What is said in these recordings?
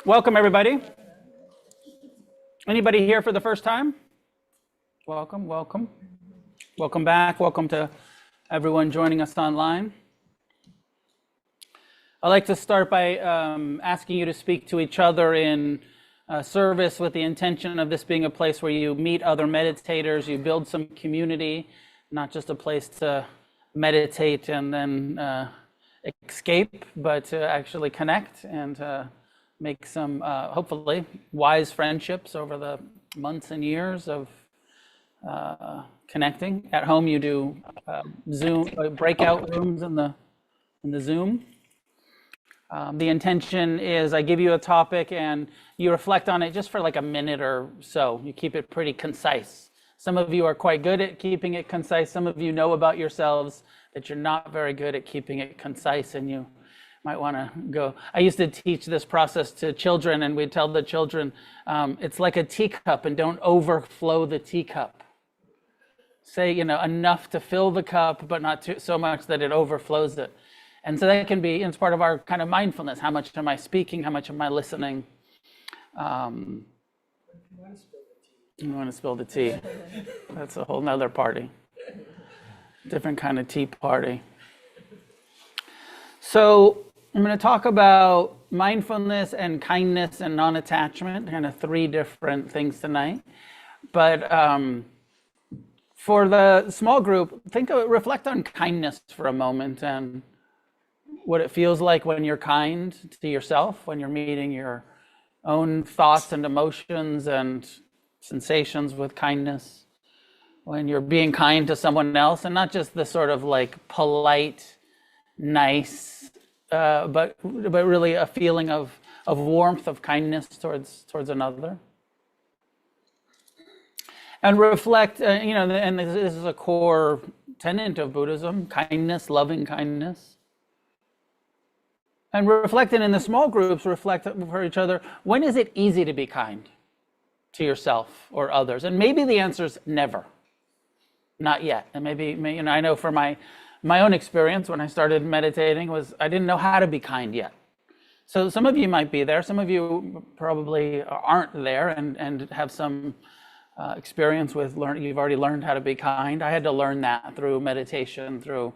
Welcome, everybody. Anybody here for the first time? Welcome, welcome. Welcome back. Welcome to everyone joining us online. I'd like to start by asking you to speak to each other in service with the intention of this being a place where you meet other meditators, you build some community, not just a place to meditate and then escape, but to actually connect and make some, hopefully, wise friendships over the months and years of connecting. At home, you do Zoom breakout rooms in the Zoom. The intention is I give you a topic and you reflect on it just for like a minute or so. You keep it pretty concise. Some of you are quite good at keeping it concise. Some of you know about yourselves that you're not very good at keeping it concise, and you might want to go. I used to teach this process to children, and we'd tell the children, it's like a teacup, and don't overflow the teacup. Say, enough to fill the cup, but not so much that it overflows it. And so that can be, it's part of our kind of mindfulness. How much am I speaking? How much am I listening? You want to spill the tea. That's a whole nother party. Different kind of tea party. So I'm going to talk about mindfulness and kindness and non-attachment, kind of three different things tonight. But for the small group, reflect on kindness for a moment and what it feels like when you're kind to yourself, when you're meeting your own thoughts and emotions and sensations with kindness, when you're being kind to someone else, and not just the sort of like polite, nice, but really a feeling of warmth, of kindness towards another. And reflect, and this is a core tenet of Buddhism, kindness, loving kindness. And reflecting in the small groups, reflect for each other, when is it easy to be kind to yourself or others? And maybe the answer is never, not yet. And maybe I know for my own experience when I started meditating was I didn't know how to be kind yet. So some of you might be there, some of you probably aren't there and have some experience with you've already learned how to be kind. I had to learn that through meditation, through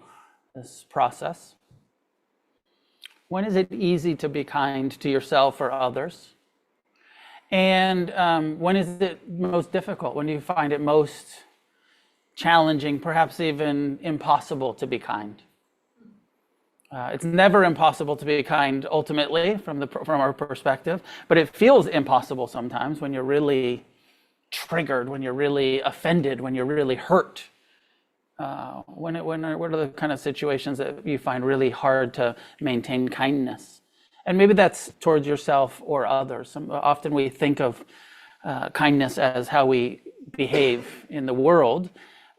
this process. When is it easy to be kind to yourself or others? And when is it most difficult? When do you find it most challenging, perhaps even impossible to be kind? It's never impossible to be kind ultimately from our perspective, but it feels impossible sometimes when you're really triggered, when you're really offended, when you're really hurt. What are the kind of situations that you find really hard to maintain kindness? And maybe that's towards yourself or others. Often we think of kindness as how we behave in the world,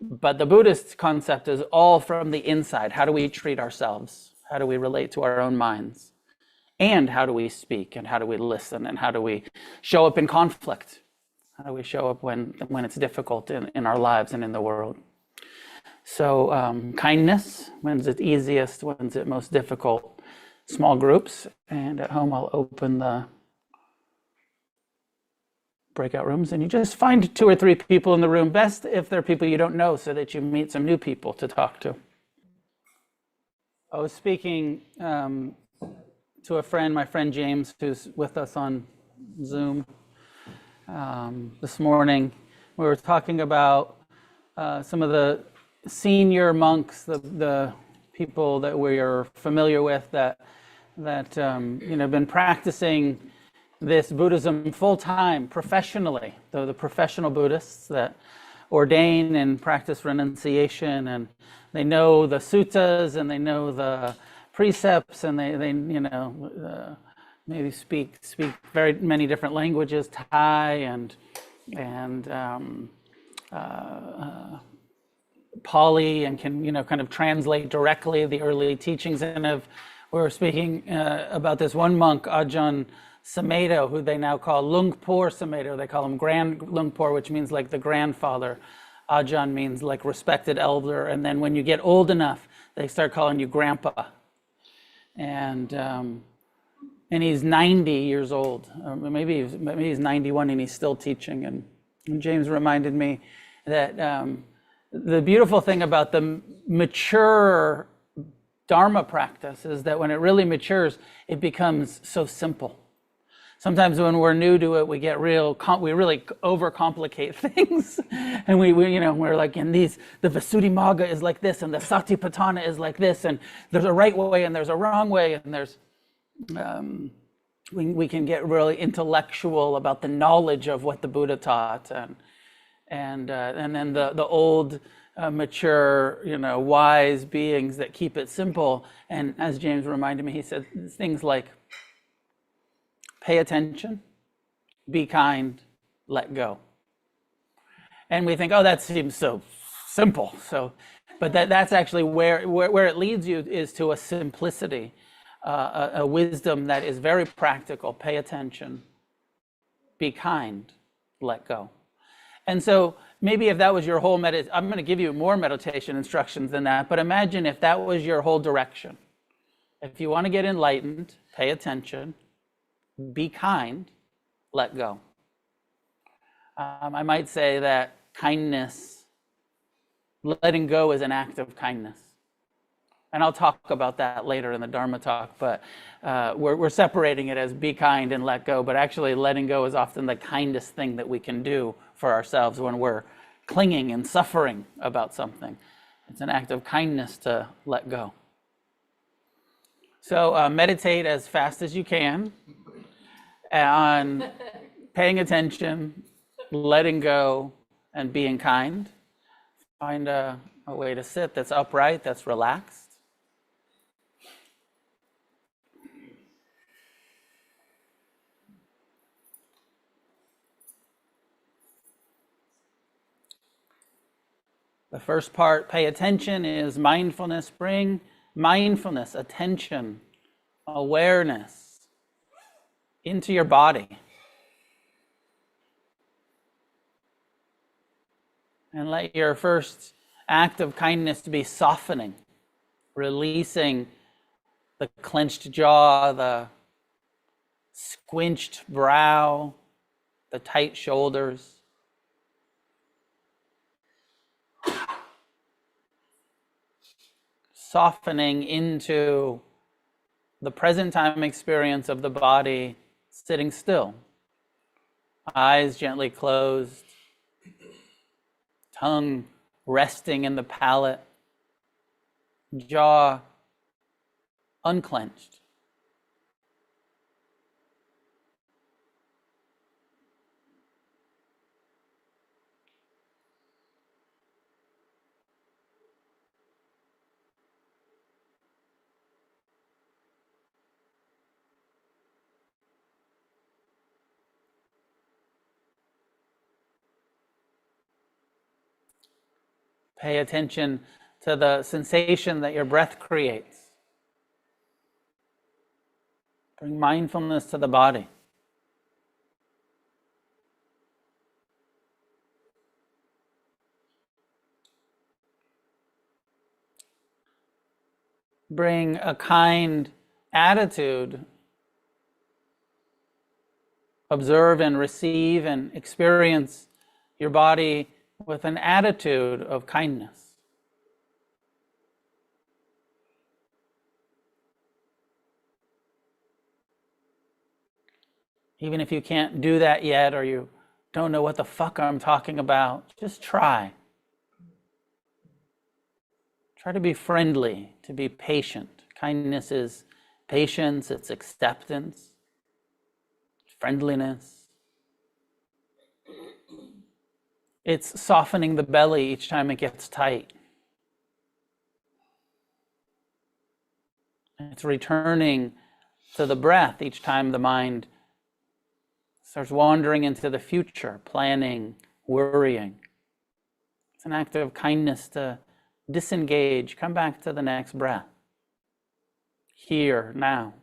but the Buddhist concept is all from the inside. How do we treat ourselves? How do we relate to our own minds? And how do we speak? And how do we listen? And how do we show up in conflict? How do we show up when it's difficult in our lives and in the world? So kindness, when's it easiest, when's it most difficult? Small groups, and at home I'll open the breakout rooms, and you just find 2 or 3 people in the room, best if they're people you don't know, so that you meet some new people to talk to. I was speaking to a friend, my friend James, who's with us on Zoom this morning. We were talking about some of the senior monks, the people that we are familiar with that have been practicing this Buddhism full-time, professionally, the professional Buddhists that ordain and practice renunciation, and they know the suttas and they know the precepts, and they maybe speak very many different languages, Thai and Pali, and can kind of translate directly the early teachings. And we were speaking about this one monk, Ajahn Sumedho, who they now call Lungpor Sumedho. They call him Grand Lungpor, which means like the grandfather. Ajahn means like respected elder. And then when you get old enough, they start calling you grandpa. And and he's 90 years old. Maybe he's 91 and he's still teaching. And James reminded me that the beautiful thing about the mature Dharma practice is that when it really matures, it becomes so simple. Sometimes when we're new to it, we get we really overcomplicate things, and we're like, in the Visuddhimagga is like this, and the Satipatthana is like this, and there's a right way and there's a wrong way, and there's we can get really intellectual about the knowledge of what the Buddha taught, and then the old mature, wise beings that keep it simple. And as James reminded me, he said things like, pay attention, be kind, let go. And we think, oh, that seems so simple. But that's actually where it leads you, is to a simplicity, a wisdom that is very practical. Pay attention, be kind, let go. And so maybe if that was your whole I'm going to give you more meditation instructions than that, but imagine if that was your whole direction. If you want to get enlightened, pay attention, be kind, let go. I might say that kindness, letting go, is an act of kindness. And I'll talk about that later in the Dharma talk, but we're separating it as be kind and let go, but actually letting go is often the kindest thing that we can do for ourselves when we're clinging and suffering about something. It's an act of kindness to let go. So meditate as fast as you can on paying attention, letting go, and being kind. Find a way to sit that's upright, that's relaxed. The first part, pay attention, is mindfulness. Bring mindfulness, attention, awareness into your body. And let your first act of kindness to be softening, releasing the clenched jaw, the squinched brow, the tight shoulders. Softening into the present time experience of the body, sitting still. Eyes gently closed, tongue resting in the palate, jaw unclenched. Pay attention to the sensation that your breath creates. Bring mindfulness to the body. Bring a kind attitude. Observe and receive and experience your body with an attitude of kindness. Even if you can't do that yet, or you don't know what the fuck I'm talking about, just try. Try to be friendly, to be patient. Kindness is patience, it's acceptance, friendliness. It's softening the belly each time it gets tight. It's returning to the breath each time the mind starts wandering into the future, planning, worrying. It's an act of kindness to disengage, come back to the next breath. Here, now.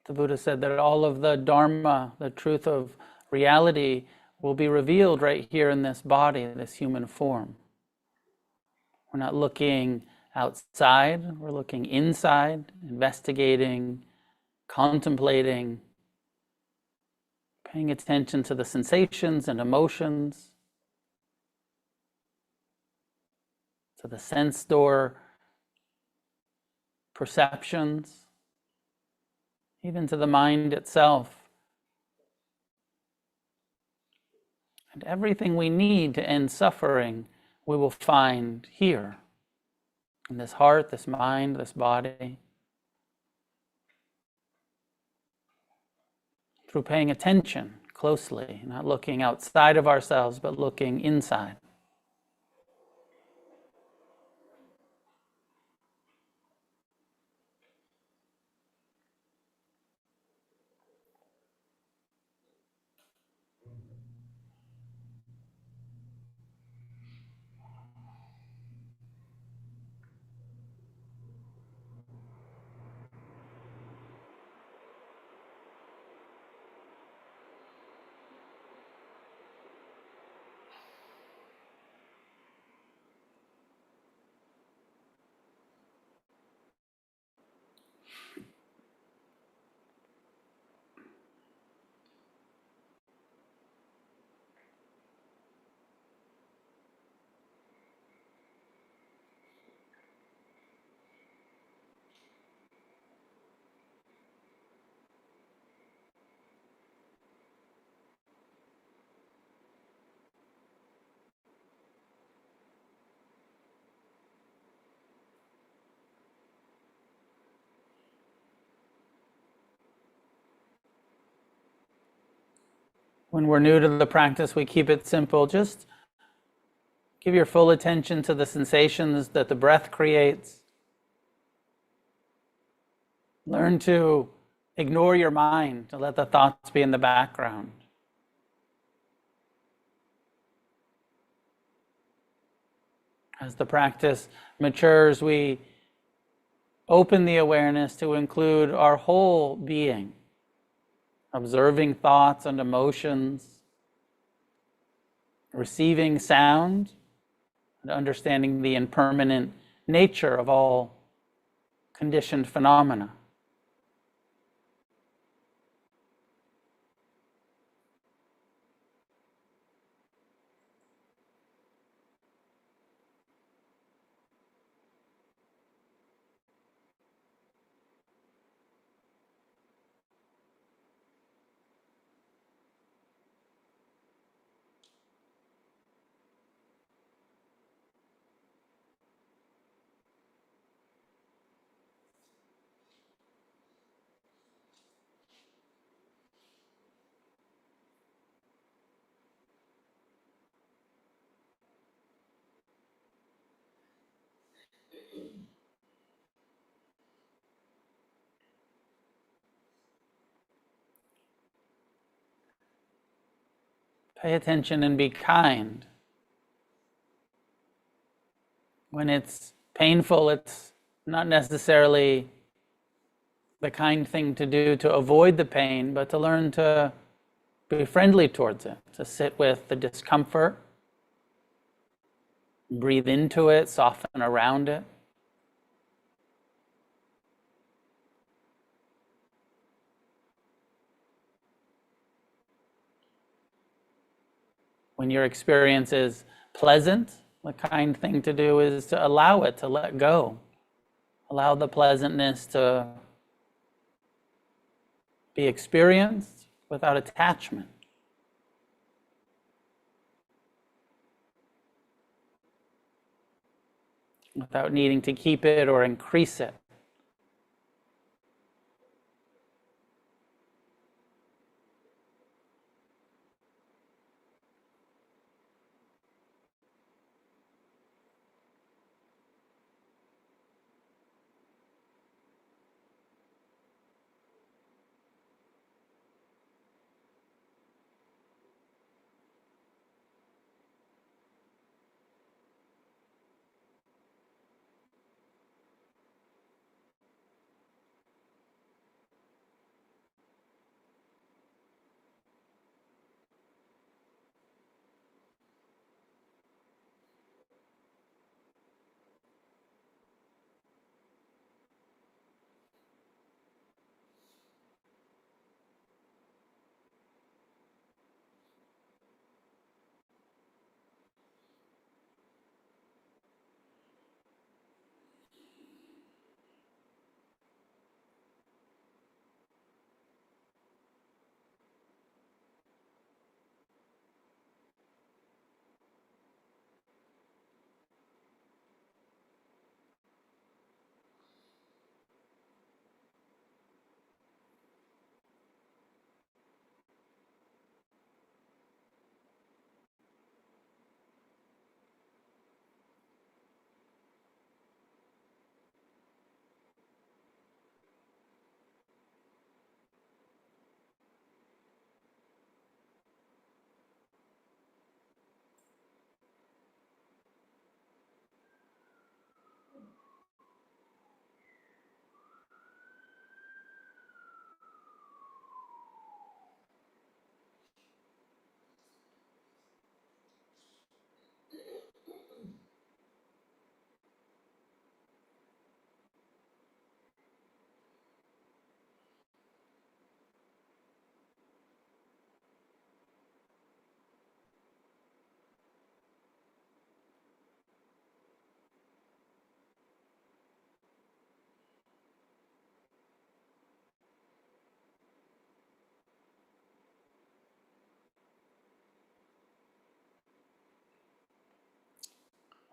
The Buddha said that all of the Dharma, the truth of reality, will be revealed right here in this body, this human form. We're not looking outside, we're looking inside, investigating, contemplating, paying attention to the sensations and emotions, to the sense door perceptions, even to the mind itself. And everything we need to end suffering, we will find here, in this heart, this mind, this body, through paying attention closely, not looking outside of ourselves, but looking inside. When we're new to the practice, we keep it simple. Just give your full attention to the sensations that the breath creates. Learn to ignore your mind, to let the thoughts be in the background. As the practice matures, we open the awareness to include our whole being, observing thoughts and emotions, receiving sound, and understanding the impermanent nature of all conditioned phenomena. Pay attention and be kind. When it's painful, it's not necessarily the kind thing to do to avoid the pain, but to learn to be friendly towards it, to sit with the discomfort, breathe into it, soften around it. When your experience is pleasant, the kind thing to do is to allow it, to let go. Allow the pleasantness to be experienced without attachment. Without needing to keep it or increase it.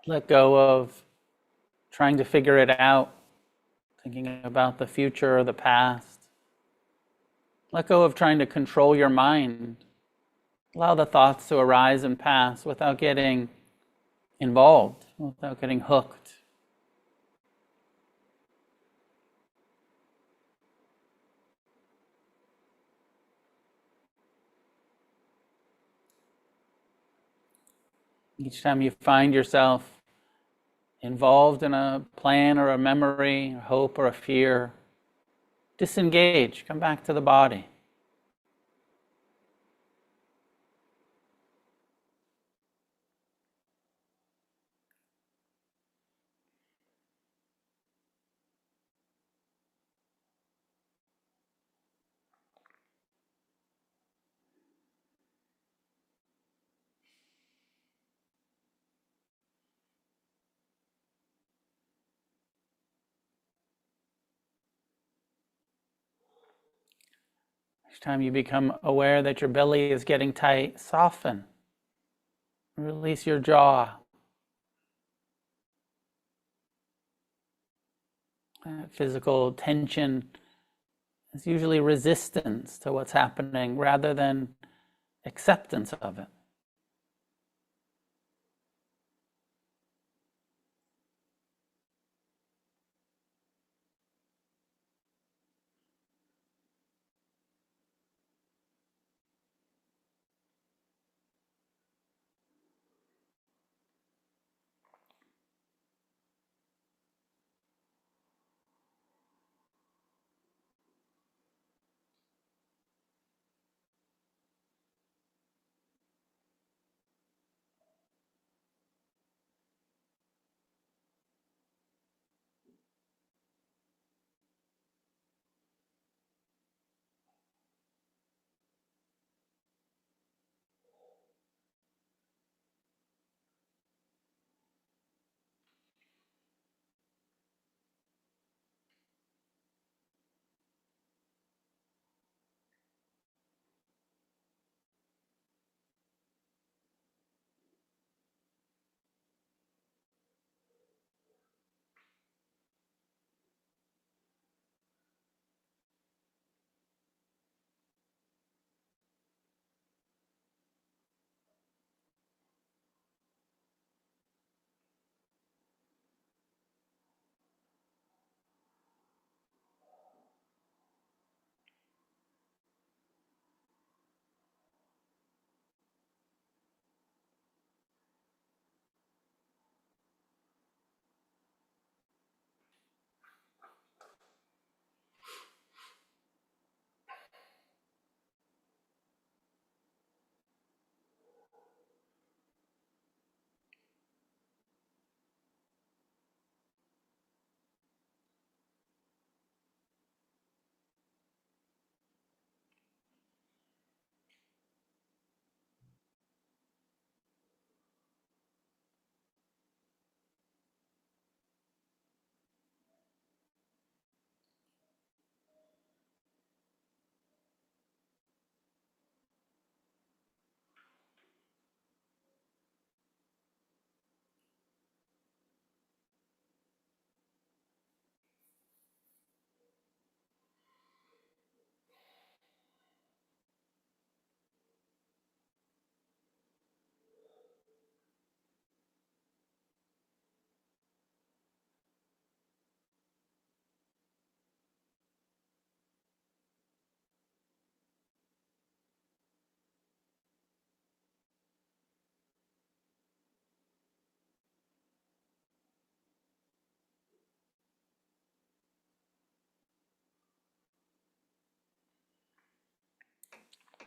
Let go of trying to figure it out, thinking about the future or the past. Let go of trying to control your mind. Allow the thoughts to arise and pass without getting involved, without getting hooked. Each time you find yourself involved in a plan or a memory, a hope or a fear, disengage, come back to the body. Each time you become aware that your belly is getting tight, soften. Release your jaw. Physical tension is usually resistance to what's happening rather than acceptance of it.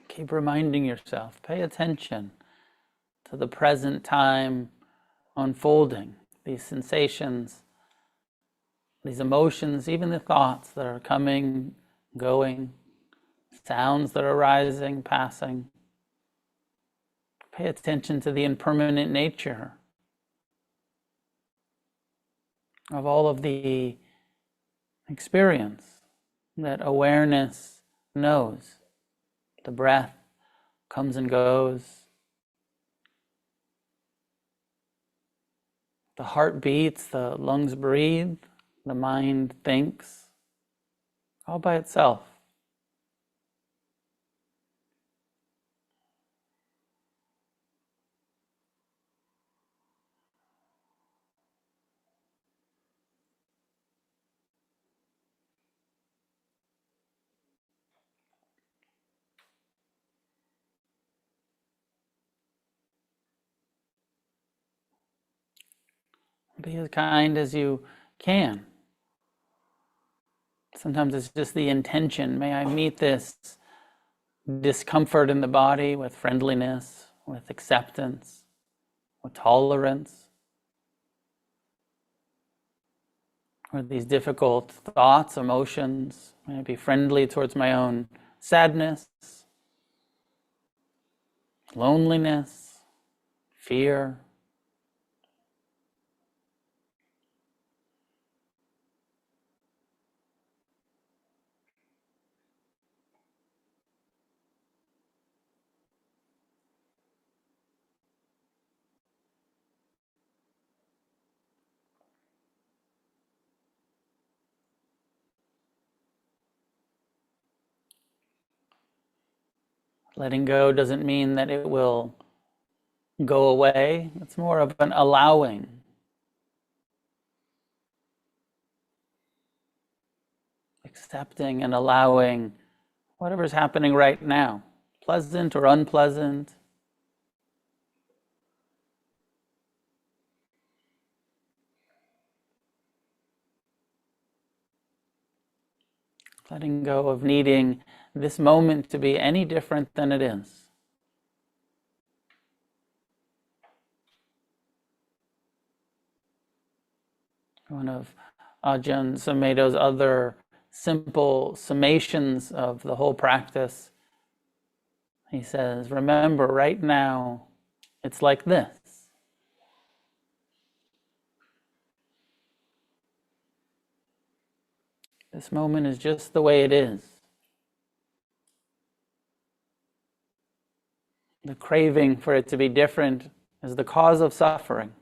Keep reminding yourself, pay attention to the present time unfolding, these sensations, these emotions, even the thoughts that are coming, going, sounds that are rising, passing. Pay attention to the impermanent nature of all of the experience that awareness knows. The breath comes and goes. The heart beats, the lungs breathe, the mind thinks, all by itself. Be as kind as you can. Sometimes it's just the intention. May I meet this discomfort in the body with friendliness, with acceptance, with tolerance, or these difficult thoughts, emotions. May I be friendly towards my own sadness, loneliness, fear. Letting go doesn't mean that it will go away. It's more of an allowing. Accepting and allowing whatever's happening right now, pleasant or unpleasant. Letting go of needing this moment to be any different than it is. One of Ajahn Sumedho's other simple summations of the whole practice, he says, remember right now, it's like this. This moment is just the way it is. The craving for it to be different is the cause of suffering.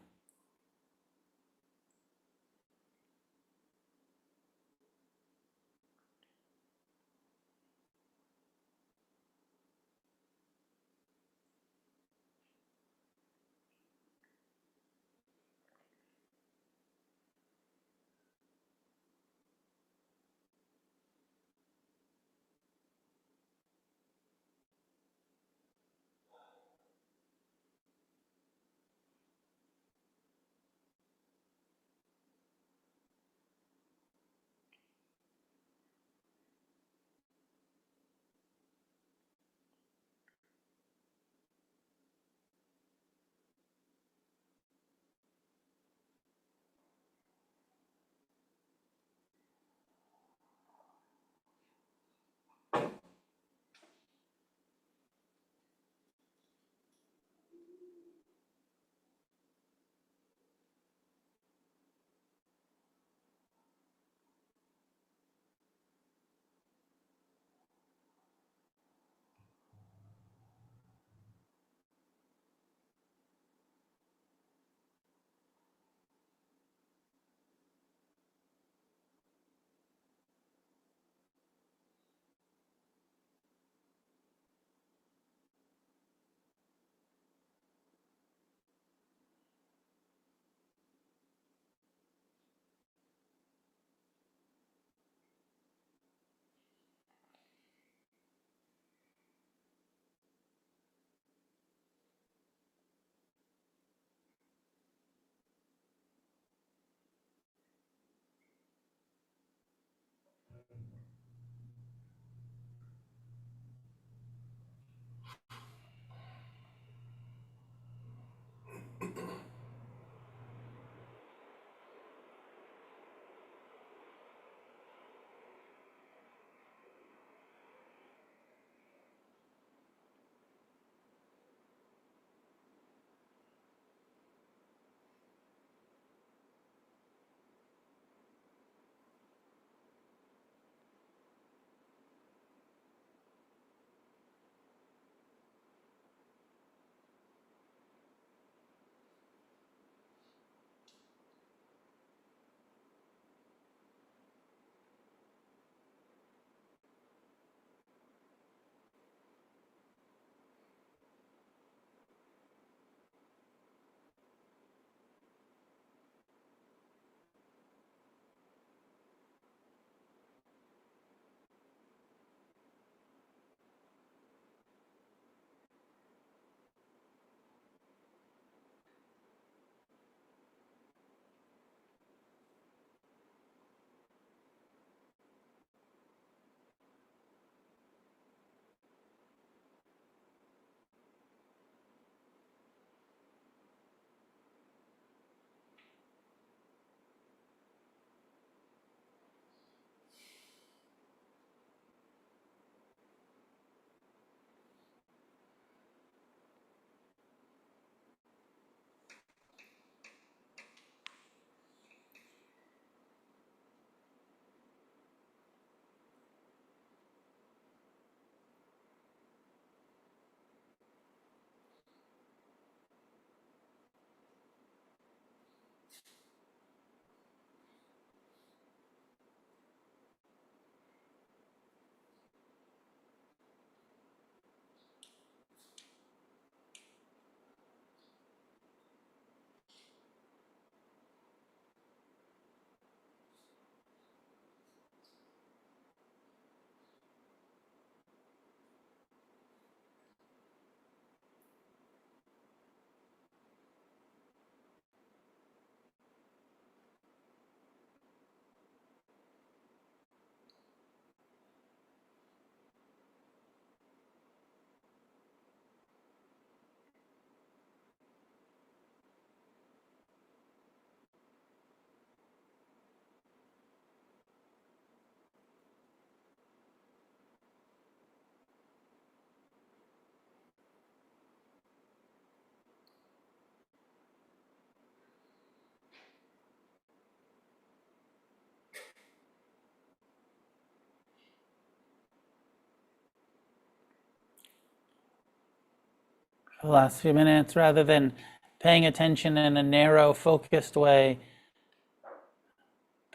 for the last few minutes, rather than paying attention in a narrow, focused way,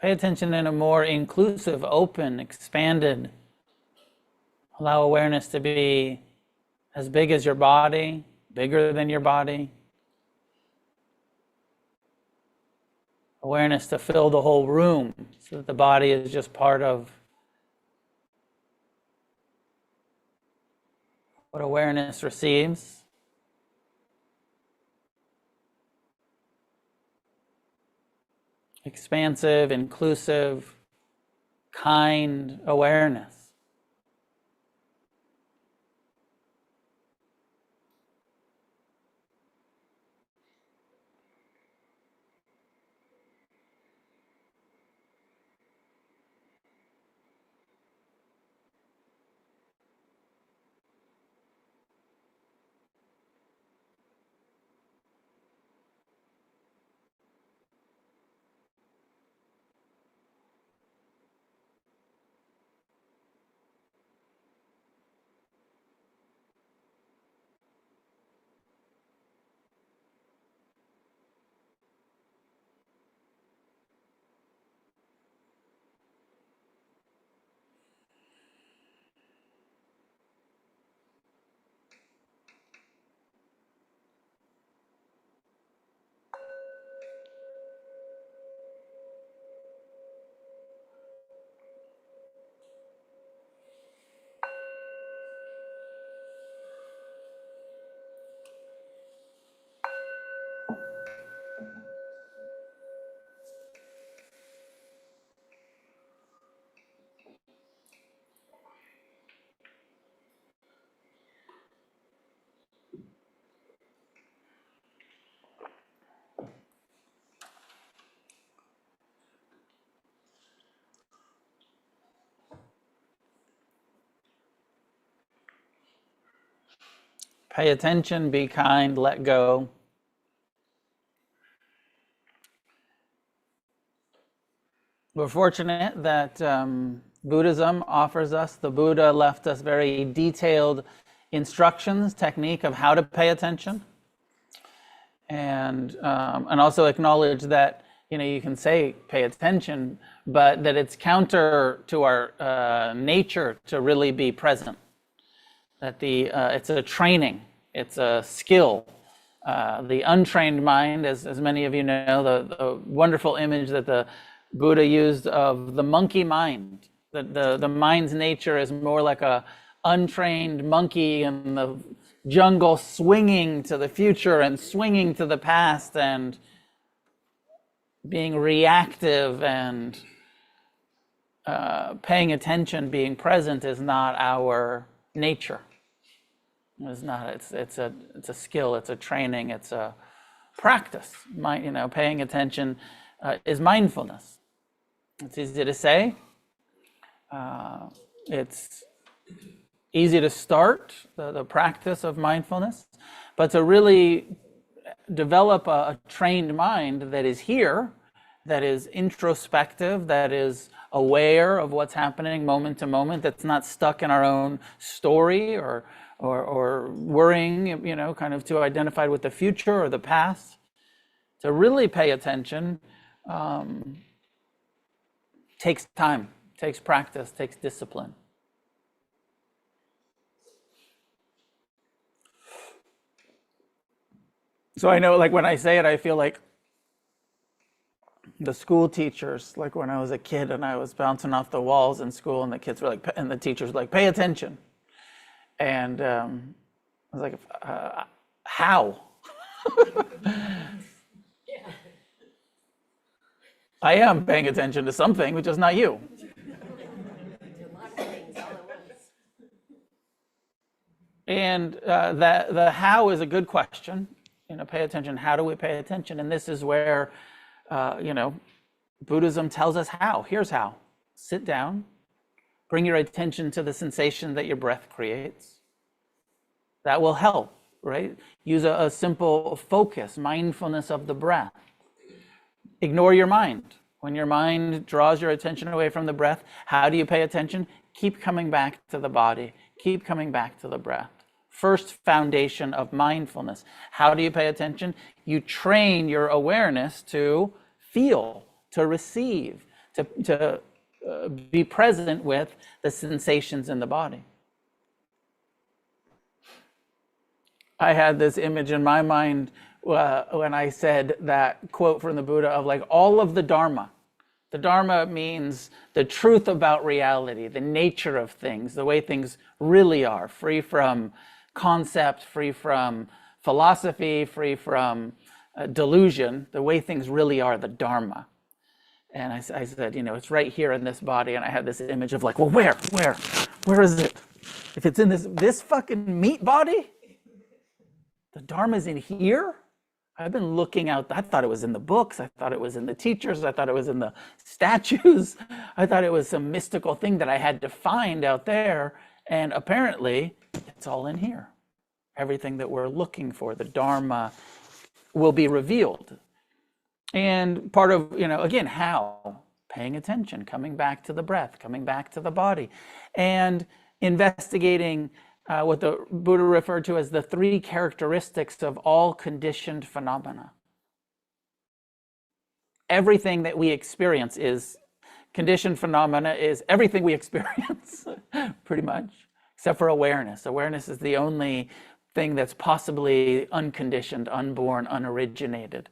pay attention in a more inclusive, open, expanded. Allow awareness to be as big as your body, bigger than your body. Awareness to fill the whole room so that the body is just part of what awareness receives. Expansive, inclusive, kind awareness. Pay attention, be kind, let go. We're fortunate that Buddhism offers us, the Buddha left us very detailed instructions, technique of how to pay attention. And also acknowledge that, you can say pay attention, but that it's counter to our nature to really be present. That it's a training, it's a skill. The untrained mind, as many of you know, the wonderful image that the Buddha used of the monkey mind. The mind's nature is more like a untrained monkey in the jungle, swinging to the future and swinging to the past and being reactive, and paying attention, being present is not our nature. It's not. It's a skill. It's a training. It's a practice. Paying attention is mindfulness. It's easy to say. It's easy to start the practice of mindfulness, but to really develop a trained mind that is here, that is introspective, that is aware of what's happening moment to moment, that's not stuck in our own story or worrying, kind of too identified with the future or the past. To really pay attention takes time, takes practice, takes discipline. So I know, like, when I say it, I feel like the school teachers, like when I was a kid and I was bouncing off the walls in school, and the kids were like, and the teachers were like, pay attention. And I was like, how? I am paying attention to something, which is not you. And the how is a good question. Pay attention. How do we pay attention? And this is where, Buddhism tells us how. Here's how. Sit down. Bring your attention to the sensation that your breath creates. That will help, right? Use a simple focus, mindfulness of the breath. Ignore your mind. When your mind draws your attention away from the breath, how do you pay attention? Keep coming back to the body. Keep coming back to the breath. first foundation of mindfulness. How do you pay attention? You train your awareness to feel, to receive, to be present with the sensations in the body. I had this image in my mind when I said that quote from the Buddha of like all of the Dharma. The Dharma means the truth about reality, the nature of things, the way things really are, free from concept, free from philosophy, free from delusion, the way things really are, the Dharma. And I said, it's right here in this body. And I had this image of like, well, where is it? If it's in this fucking meat body, the Dharma's in here? I've been looking out. I thought it was in the books. I thought it was in the teachers. I thought it was in the statues. I thought it was some mystical thing that I had to find out there. And apparently, it's all in here. Everything that we're looking for, the Dharma, will be revealed. And part of, again, how? Paying attention, coming back to the breath, coming back to the body, and investigating what the Buddha referred to as the three characteristics of all conditioned phenomena. Everything that we experience is conditioned phenomena, is everything we experience, pretty much, except for awareness. Awareness is the only thing that's possibly unconditioned, unborn, unoriginated.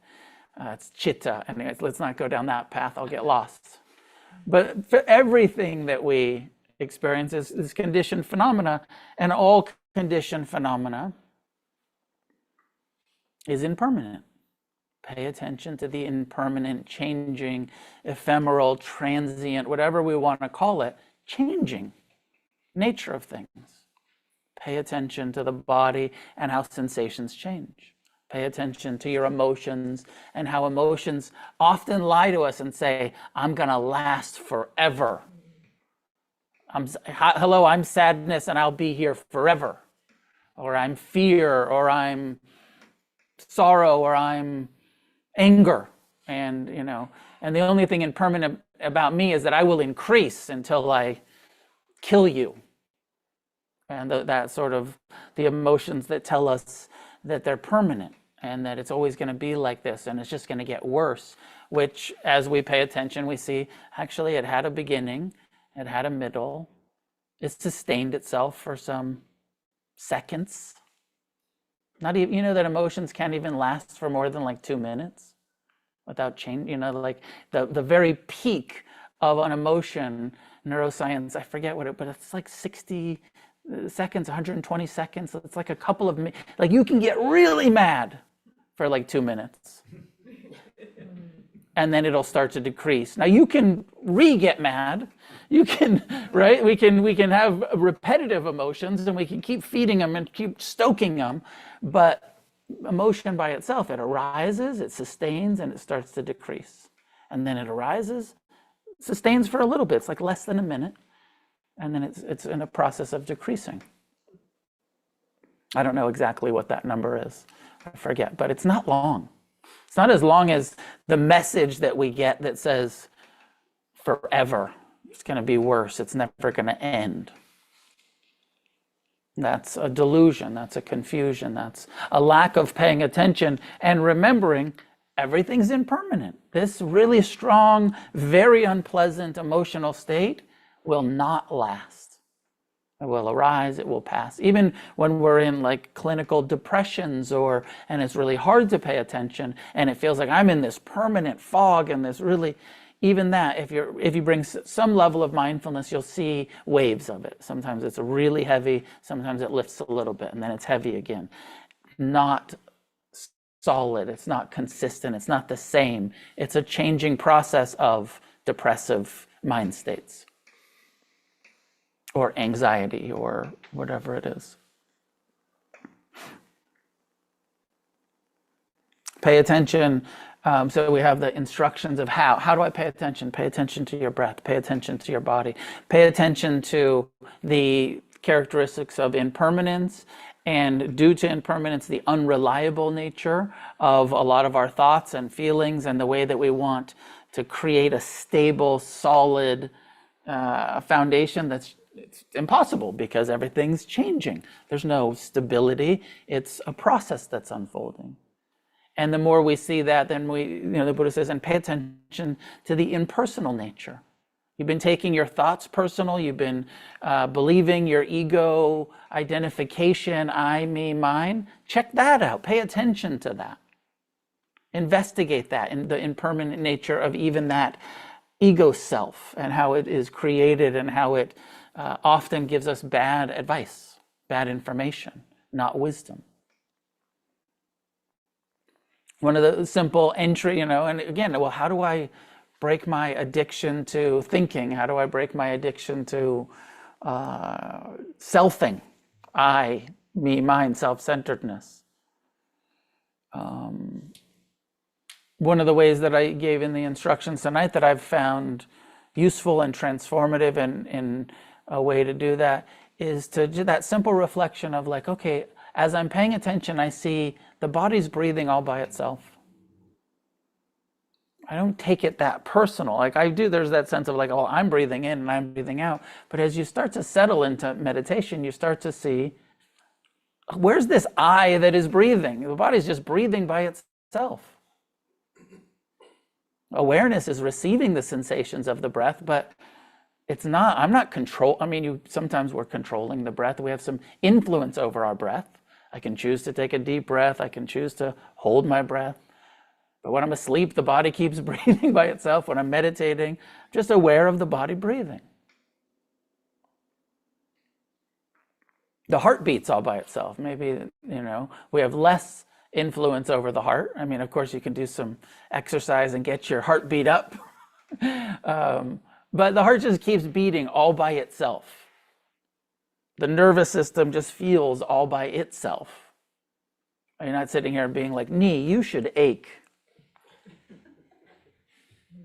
It's chitta. Anyways, let's not go down that path. I'll get lost. But for everything that we experience is conditioned phenomena, and all conditioned phenomena is impermanent. Pay attention to the impermanent, changing, ephemeral, transient, whatever we want to call it, changing nature of things. Pay attention to the body and how sensations change. Pay attention to your emotions and how emotions often lie to us and say, I'm going to last forever. I'm sadness and I'll be here forever. Or I'm fear, or I'm sorrow, or I'm anger. And, and the only thing impermanent about me is that I will increase until I kill you. And that sort of the emotions that tell us that they're permanent and that it's always going to be like this and it's just going to get worse, which as we pay attention, we see actually it had a beginning, it had a middle, it sustained itself for some seconds. Not even, that emotions can't even last for more than like 2 minutes without change, like the very peak of an emotion, neuroscience, I forget what but it's like 60 seconds, 120 seconds. It's like a couple of minutes. Like you can get really mad for like 2 minutes. And then it'll start to decrease. Now you can get mad. You can, right? We can have repetitive emotions and we can keep feeding them and keep stoking them. But emotion by itself, it arises, it sustains, and it starts to decrease. And then it arises, sustains for a little bit. It's like less than a minute. And then it's in a process of decreasing. I don't know exactly what that number is. I forget, but it's not long. It's not as long as the message that we get that says forever. It's going to be worse. It's never going to end. That's a delusion. That's a confusion. That's a lack of paying attention and remembering everything's impermanent. This really strong, very unpleasant emotional state will not last. It will arise, it will pass. Even when we're in like clinical depressions and it's really hard to pay attention and it feels like I'm in this permanent fog and this really, even that, if you bring some level of mindfulness, you'll see waves of it. Sometimes it's really heavy, sometimes it lifts a little bit and then it's heavy again. Not solid, it's not consistent, it's not the same. It's a changing process of depressive mind states, or anxiety, or whatever it is. Pay attention. So we have the instructions of how. How do I pay attention? Pay attention to your breath. Pay attention to your body. Pay attention to the characteristics of impermanence, and due to impermanence, the unreliable nature of a lot of our thoughts and feelings and the way that we want to create a stable, solid foundation that's it's impossible because everything's changing. There's no stability. It's a process that's unfolding. And the more we see that, then the Buddha says, and pay attention to the impersonal nature. You've been taking your thoughts personal. You've been believing your ego identification, I, me, mine. Check that out. Pay attention to that. Investigate that in the impermanent nature of even that ego self and how it is created and how it often gives us bad advice, bad information, not wisdom. One of the simple entry, and again, well, how do I break my addiction to thinking? How do I break my addiction to selfing? I, me, mine, self-centeredness. One of the ways that I gave in the instructions tonight that I've found useful and transformative in a way to do that is to do that simple reflection of like, okay, as I'm paying attention, I see the body's breathing all by itself. I don't take it that personal. Like I do, there's that sense of like, oh, I'm breathing in and I'm breathing out. But as you start to settle into meditation, you start to see, where's this I that is breathing? The body's just breathing by itself. Awareness is receiving the sensations of the breath, but it's not, I'm not sometimes we're controlling the breath. We have some influence over our breath. I can choose to take a deep breath. I can choose to hold my breath. But when I'm asleep, the body keeps breathing by itself. When I'm meditating, I'm just aware of the body breathing. The heart beats all by itself. Maybe, we have less influence over the heart. I mean, of course, you can do some exercise and get your heartbeat up. But the heart just keeps beating all by itself. The nervous system just feels all by itself. You're not sitting here being like, knee, you should ache.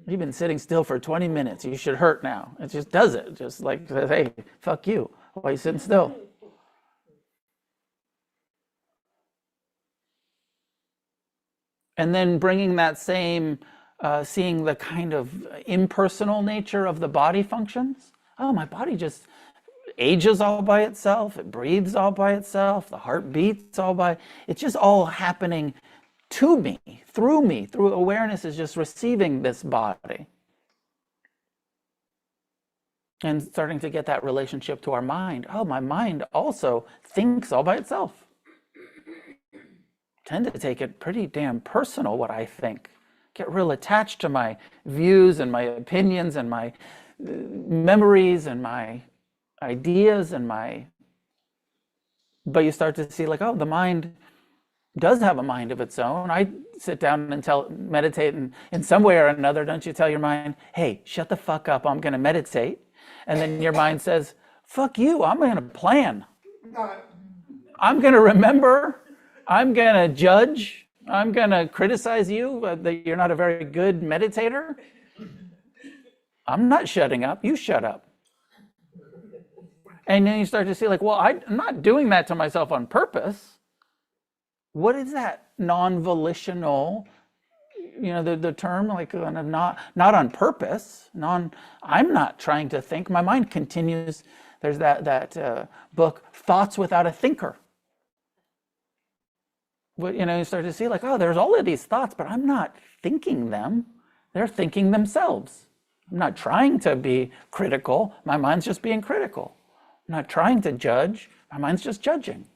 You've been sitting still for 20 minutes. You should hurt now. It just does it. Just like, hey, fuck you. Why are you sitting still? And then bringing that same, seeing the kind of impersonal nature of the body functions. Oh, my body just ages all by itself. It breathes all by itself. The heart beats all by, it's just all happening to me, through awareness is just receiving this body. And starting to get that relationship to our mind. Oh, my mind also thinks all by itself. Tend to take it pretty damn personal what I think. Get real attached to my views and my opinions and my memories and my ideas and but you start to see like, oh, the mind does have a mind of its own. I sit down and meditate, and in some way or another, don't you tell your mind, hey, shut the fuck up, I'm gonna meditate. And then your mind says, fuck you, I'm gonna plan. I'm gonna remember, I'm gonna judge, I'm gonna criticize you that you're not a very good meditator. I'm not shutting up, you shut up. And then you start to see like, well, I'm not doing that to myself on purpose. What is that non-volitional, the term, like not on purpose, I'm not trying to think. My mind continues. There's that book, Thoughts Without a Thinker. But, you start to see like, oh, there's all of these thoughts, but I'm not thinking them. They're thinking themselves. I'm not trying to be critical. My mind's just being critical. I'm not trying to judge. My mind's just judging.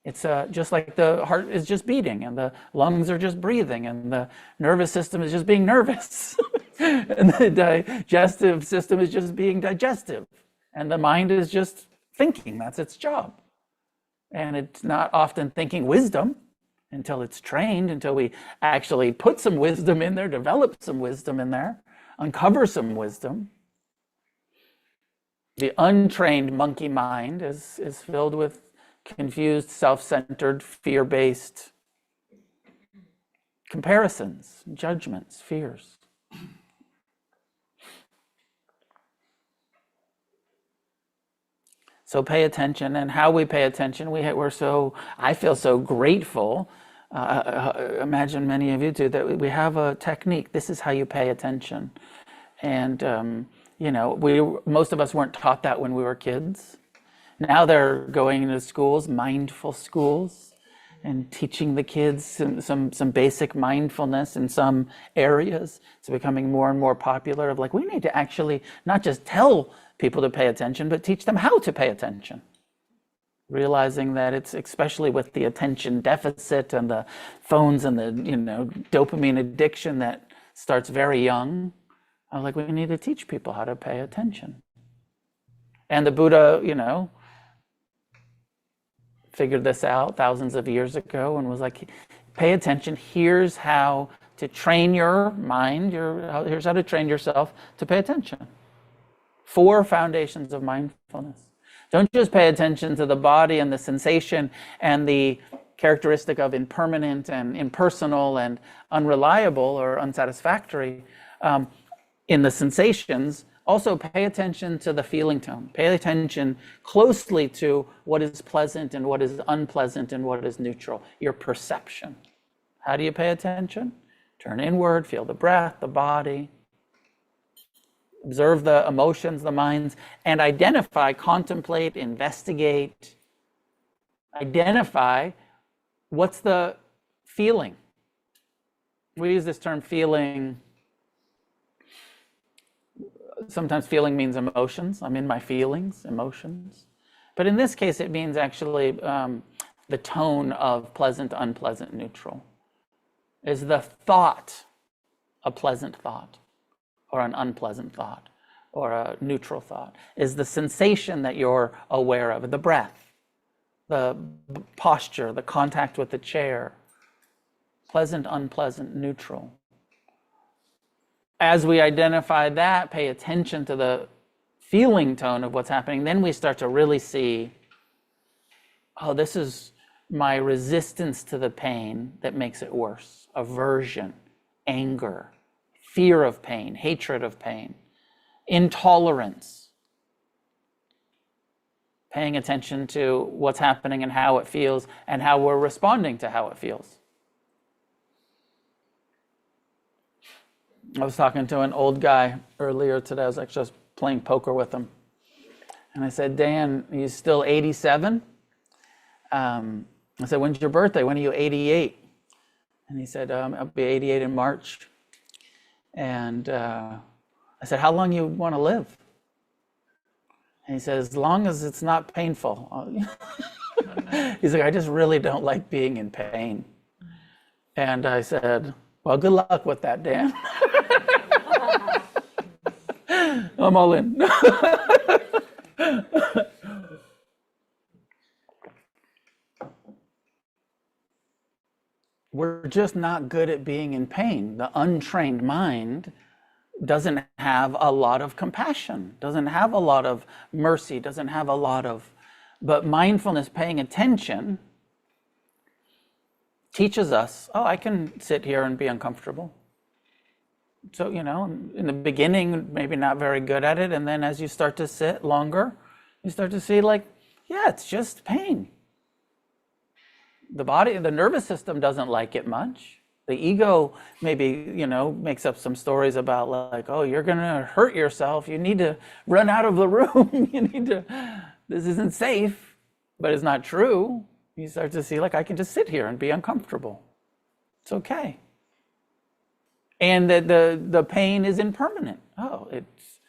It's just like the heart is just beating and the lungs are just breathing and the nervous system is just being nervous. And the digestive system is just being digestive. And the mind is just thinking. That's its job. And it's not often thinking wisdom until it's trained, until we actually put some wisdom in there, develop some wisdom in there, uncover some wisdom. The untrained monkey mind is filled with confused, self-centered, fear-based comparisons, judgments, fears. So pay attention, and how we pay attention, I feel so grateful, imagine many of you do, that we have a technique. This is how you pay attention. And, most of us weren't taught that when we were kids. Now they're going into schools, mindful schools, and teaching the kids some basic mindfulness in some areas. It's becoming more and more popular of like, we need to actually not just tell people to pay attention, but teach them how to pay attention. Realizing that it's, especially with the attention deficit and the phones and the, dopamine addiction that starts very young, I'm like, we need to teach people how to pay attention. And the Buddha, figured this out thousands of years ago and was like, pay attention. Here's how to train your mind. Here's how to train yourself to pay attention. 4 foundations of mindfulness. Don't just pay attention to the body and the sensation and the characteristic of impermanent and impersonal and unreliable or unsatisfactory in the sensations. Also pay attention to the feeling tone. Pay attention closely to what is pleasant and what is unpleasant and what is neutral. Your perception. How do you pay attention? Turn inward, feel the breath, the body. Observe the emotions, the minds, and identify, contemplate, investigate. Identify what's the feeling. We use this term feeling. Sometimes feeling means emotions. I'm in my feelings, emotions. But in this case, it means actually the tone of pleasant, unpleasant, neutral. Is the thought a pleasant thought or an unpleasant thought or a neutral thought? Is the sensation that you're aware of, the breath, the posture, the contact with the chair, pleasant, unpleasant, neutral? As we identify that, pay attention to the feeling tone of what's happening, then we start to really see, oh, this is my resistance to the pain that makes it worse. Aversion, anger, fear of pain, hatred of pain, intolerance. Paying attention to what's happening and how it feels and how we're responding to how it feels. I was talking to an old guy earlier today. I was actually just playing poker with him. And I said, Dan, are you still 87? I said, when's your birthday? When are you 88? And he said, I'll be 88 in March. And I said, how long you want to live? And he said, as long as it's not painful. He's like, I just really don't like being in pain. And I said, well, good luck with that, Dan. I'm all in. We're just not good at being in pain. The untrained mind doesn't have a lot of compassion, doesn't have a lot of mercy, doesn't have a lot of, but mindfulness, paying attention, teaches us, oh, I can sit here and be uncomfortable. So, in the beginning, maybe not very good at it. And then as you start to sit longer, you start to see like, yeah, it's just pain. The body, the nervous system doesn't like it much. The ego maybe, makes up some stories about like, oh, you're going to hurt yourself. You need to run out of the room. This isn't safe, but it's not true. You start to see like, I can just sit here and be uncomfortable. It's okay. And that the pain is impermanent. Oh, it's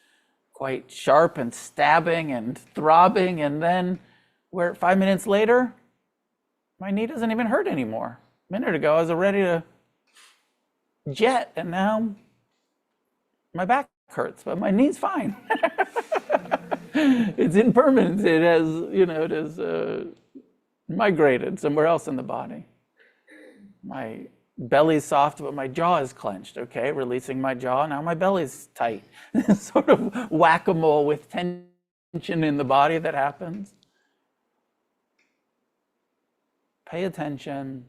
quite sharp and stabbing and throbbing. And then 5 minutes later, my knee doesn't even hurt anymore. A minute ago, I was ready to jet, and now my back hurts, but my knee's fine. It's impermanent. It has, migrated somewhere else in the body. My belly's soft, but my jaw is clenched. Okay, releasing my jaw, now my belly's tight. Sort of whack-a-mole with tension in the body that happens. Pay attention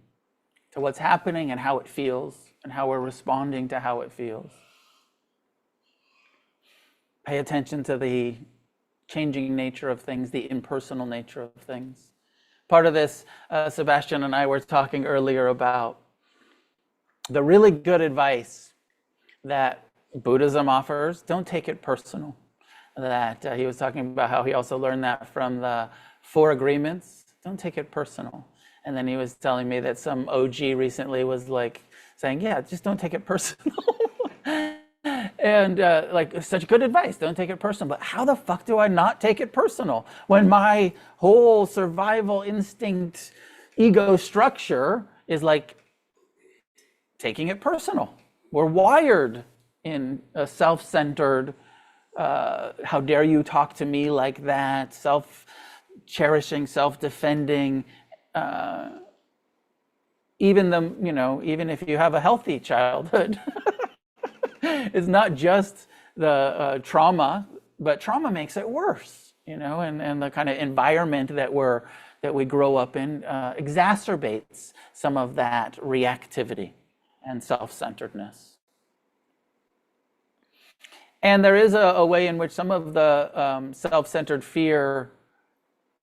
to what's happening and how it feels and how we're responding to how it feels. Pay attention to the changing nature of things, the impersonal nature of things. Part of this, Sebastian and I were talking earlier about the really good advice that Buddhism offers, don't take it personal. That he was talking about how he also learned that from the Four Agreements. Don't take it personal. And then he was telling me that some OG recently was like saying, yeah, just don't take it personal. And like, such good advice, don't take it personal. But how the fuck do I not take it personal when my whole survival instinct ego structure is like taking it personal? We're wired in a self-centered, how dare you talk to me like that, self-cherishing, self-defending. Even if you have a healthy childhood, it's not just the trauma, but trauma makes it worse, and the kind of environment that we grow up in exacerbates some of that reactivity and self-centeredness. And there is a way in which some of the self-centered fear,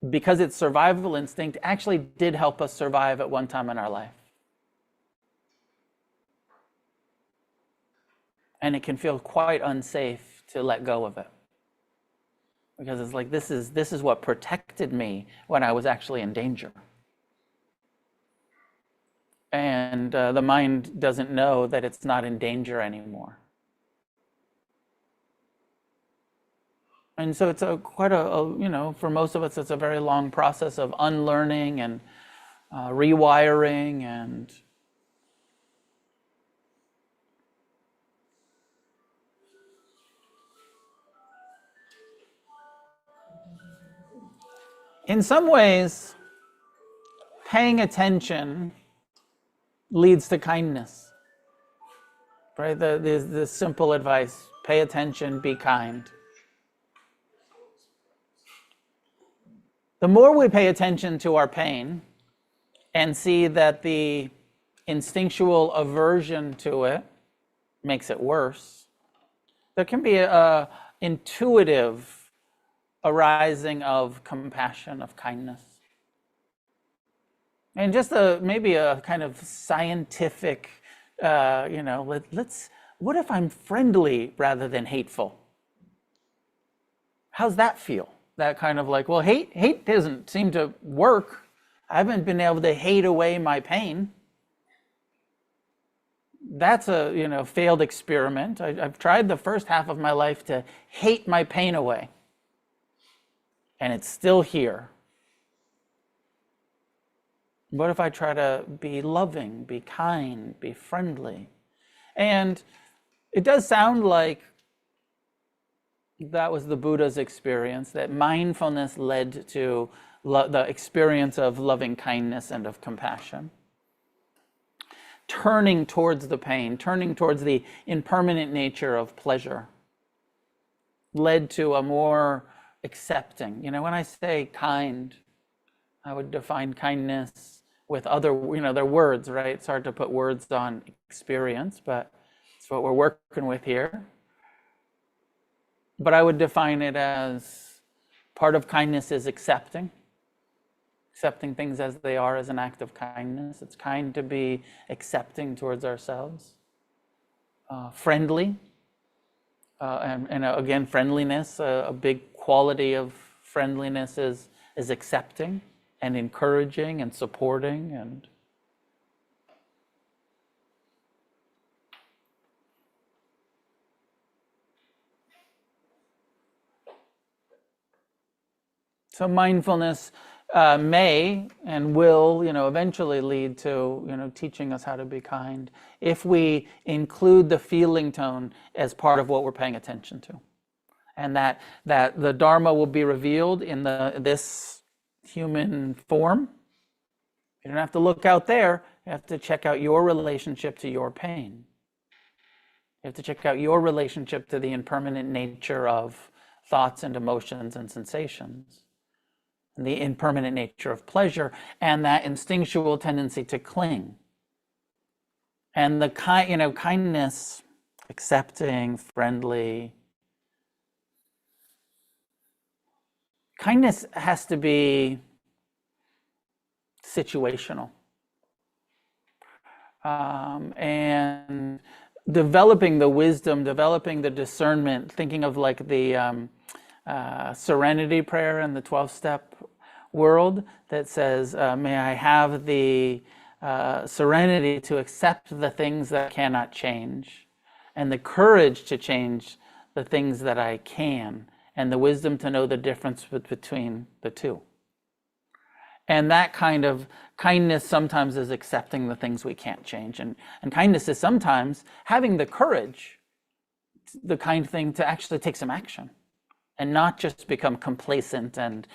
because it's survival instinct, actually did help us survive at one time in our life. And it can feel quite unsafe to let go of it. Because it's like, this is what protected me when I was actually in danger. And the mind doesn't know that it's not in danger anymore. And so it's quite a for most of us, it's a very long process of unlearning and rewiring and in some ways, paying attention leads to kindness, right? The simple advice, pay attention, be kind. The more we pay attention to our pain and see that the instinctual aversion to it makes it worse, there can be an intuitive arising of compassion, of kindness. And just maybe a kind of scientific, what if I'm friendly rather than hateful? How's that feel? That kind of like, well, hate doesn't seem to work. I haven't been able to hate away my pain. That's a failed experiment. I've tried the first half of my life to hate my pain away, and it's still here. What if I try to be loving, be kind, be friendly? And it does sound like that was the Buddha's experience, that mindfulness led to the experience of loving kindness and of compassion. Turning towards the pain, turning towards the impermanent nature of pleasure, led to a more accepting. When I say kind, I would define kindness with other, they're words, right? It's hard to put words on experience, but it's what we're working with here. But I would define it as part of kindness is accepting things as they are as an act of kindness. It's kind to be accepting towards ourselves. Friendly, and again, friendliness, a big quality of friendliness is accepting and encouraging and supporting and so mindfulness may and will, eventually lead to, teaching us how to be kind if we include the feeling tone as part of what we're paying attention to. And that the Dharma will be revealed in this human form. You don't have to look out there. You have to check out your relationship to your pain. You have to check out your relationship to the impermanent nature of thoughts and emotions and sensations, and the impermanent nature of pleasure, and that instinctual tendency to cling. And the kindness, accepting, friendly. Kindness has to be situational. And developing the wisdom, developing the discernment, thinking of like the serenity prayer in the 12-step world that says, may I have the serenity to accept the things that I cannot change, and the courage to change the things that I can, and the wisdom to know the difference between the two. And that kind of kindness sometimes is accepting the things we can't change. And kindness is sometimes having the courage, the kind thing to actually take some action and not just become complacent and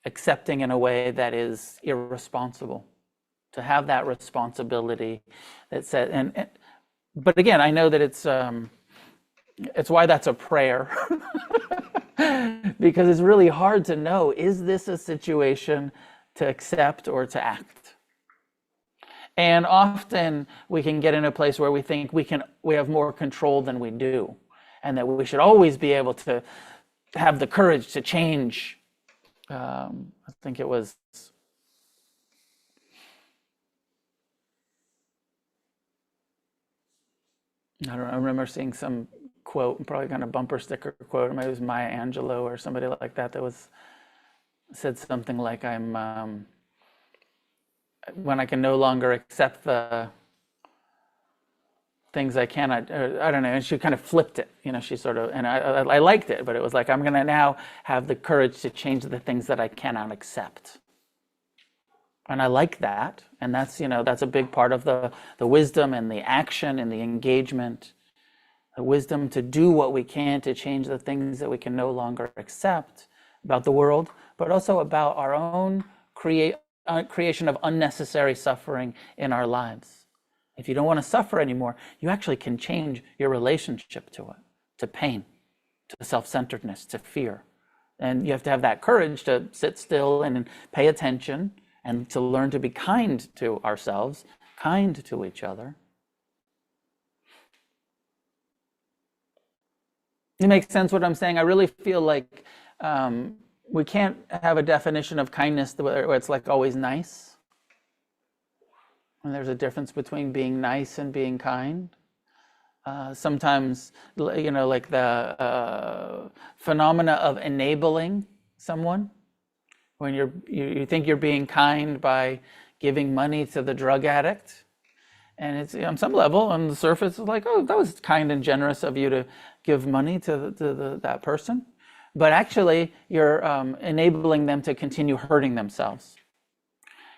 accepting in a way that is irresponsible. To have that responsibility that says, but again, I know that it's why that's a prayer. Because it's really hard to know, is this a situation to accept or to act? And often we can get in a place where we think we have more control than we do, and that we should always be able to have the courage to change. I think it was I remember seeing some quote, probably kind of bumper sticker quote, or maybe it was Maya Angelou or somebody like that said something like, when I can no longer accept the things I cannot, I don't know, and she kind of flipped it, she sort of, and I liked it, but it was like, I'm going to now have the courage to change the things that I cannot accept. And I like that, and that's a big part of the wisdom and the action and the engagement. The wisdom to do what we can to change the things that we can no longer accept about the world, but also about our own creation of unnecessary suffering in our lives. If you don't want to suffer anymore, you actually can change your relationship to it, to pain, to self-centeredness, to fear. And you have to have that courage to sit still and pay attention and to learn to be kind to ourselves, kind to each other. It makes sense what I'm saying. I really feel like we can't have a definition of kindness where it's like always nice. And there's a difference between being nice and being kind. Sometimes, like the phenomena of enabling someone. When you think you're being kind by giving money to the drug addict. And it's on some level, on the surface, it's like, oh, that was kind and generous of you to give money to that person. But actually, you're enabling them to continue hurting themselves.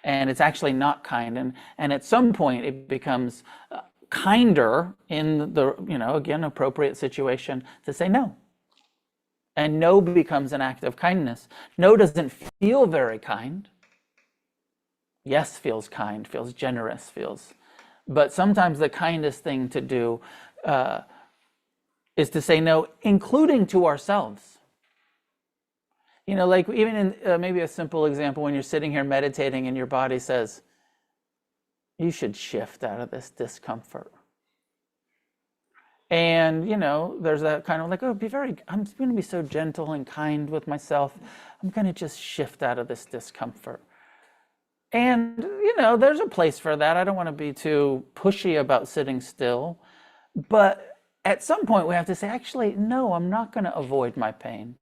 And it's actually not kind. And at some point, it becomes kinder in the, again, appropriate situation to say no. And no becomes an act of kindness. No doesn't feel very kind. Yes feels kind, feels generous, but sometimes the kindest thing to do is to say no, including to ourselves. Like even in maybe a simple example, when you're sitting here meditating and your body says, you should shift out of this discomfort. And, there's that kind of like, I'm going to be so gentle and kind with myself. I'm going to just shift out of this discomfort. And, there's a place for that. I don't want to be too pushy about sitting still. But at some point we have to say, actually, no, I'm not going to avoid my pain.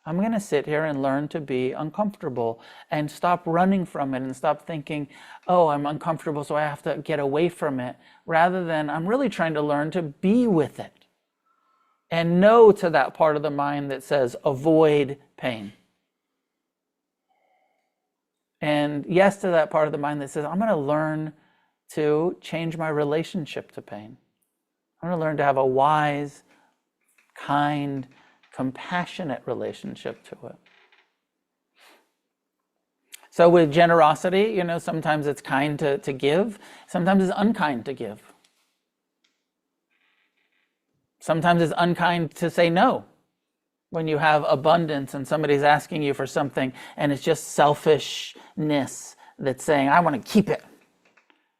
I'm going to sit here and learn to be uncomfortable and stop running from it and stop thinking, oh, I'm uncomfortable, so I have to get away from it, rather than I'm really trying to learn to be with it and no to that part of the mind that says avoid pain. And yes to that part of the mind that says, I'm going to learn to change my relationship to pain. I'm going to learn to have a wise, kind, compassionate relationship to it. So with generosity, sometimes it's kind to give, sometimes it's unkind to give. Sometimes it's unkind to say no. When you have abundance and somebody's asking you for something and it's just selfishness that's saying, I want to keep it.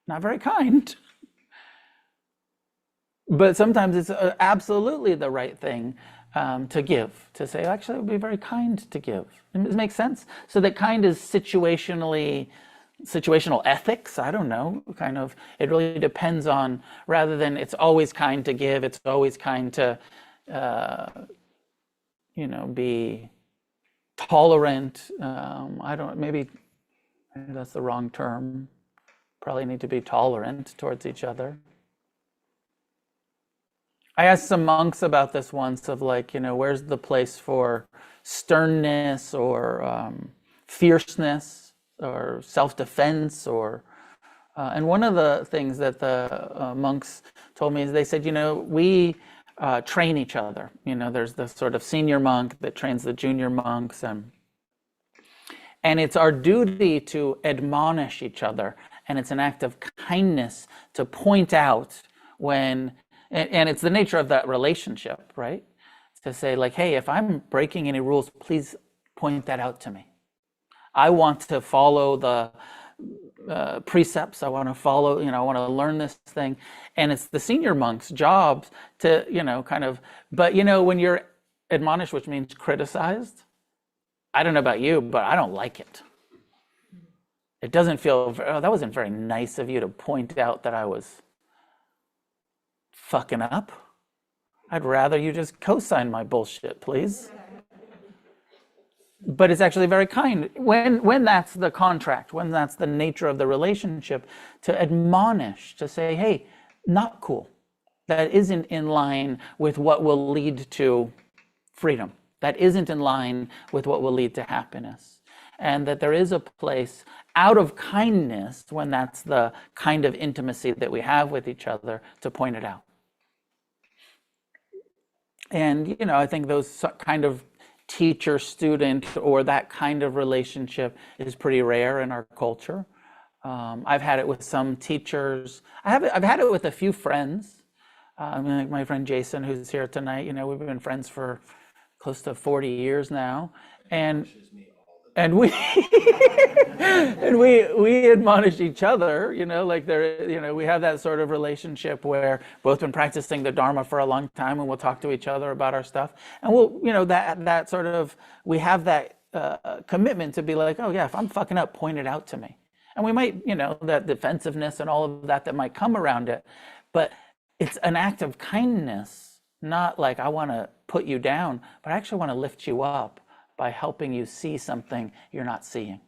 Not very kind. But sometimes it's absolutely the right thing to give, to say, actually, it would be very kind to give. Does it make sense? So that kind is situationally situational ethics. I don't know, kind of, it really depends on, rather than it's always kind to give, it's always kind to, be tolerant. I don't, maybe that's the wrong term. Probably need to be tolerant towards each other. I asked some monks about this once of like, where's the place for sternness or fierceness or self-defense and one of the things that the monks told me is they said, we train each other. There's the sort of senior monk that trains the junior monks, and it's our duty to admonish each other, and it's an act of kindness to point out when, and it's the nature of that relationship, right? To say like, hey, if I'm breaking any rules, please point that out to me. I want to follow the precepts. I want to follow, I want to learn this thing. And it's the senior monk's job to, kind of, but when you're admonished, which means criticized, I don't know about you, but I don't like it. It doesn't feel, oh, that wasn't very nice of you to point out that I was fucking up. I'd rather you just co-sign my bullshit, please. But it's actually very kind when that's the contract, when that's the nature of the relationship, to admonish, to say, hey, not cool. That isn't in line with what will lead to freedom. That isn't in line with what will lead to happiness. And that there is a place out of kindness, when that's the kind of intimacy that we have with each other, to point it out. And, I think those kind of teacher-student or that kind of relationship is pretty rare in our culture. I've had it with some teachers. I've had it with a few friends. Like my friend Jason, who's here tonight, we've been friends for close to 40 years now. And we and we admonish each other, like there, we have that sort of relationship where both been practicing the Dharma for a long time, and we'll talk to each other about our stuff, and we'll, that sort of, we have that commitment to be like, oh yeah, if I'm fucking up, point it out to me, and we might, that defensiveness and all of that might come around it, but it's an act of kindness, not like I want to put you down, but I actually want to lift you up by helping you see something you're not seeing.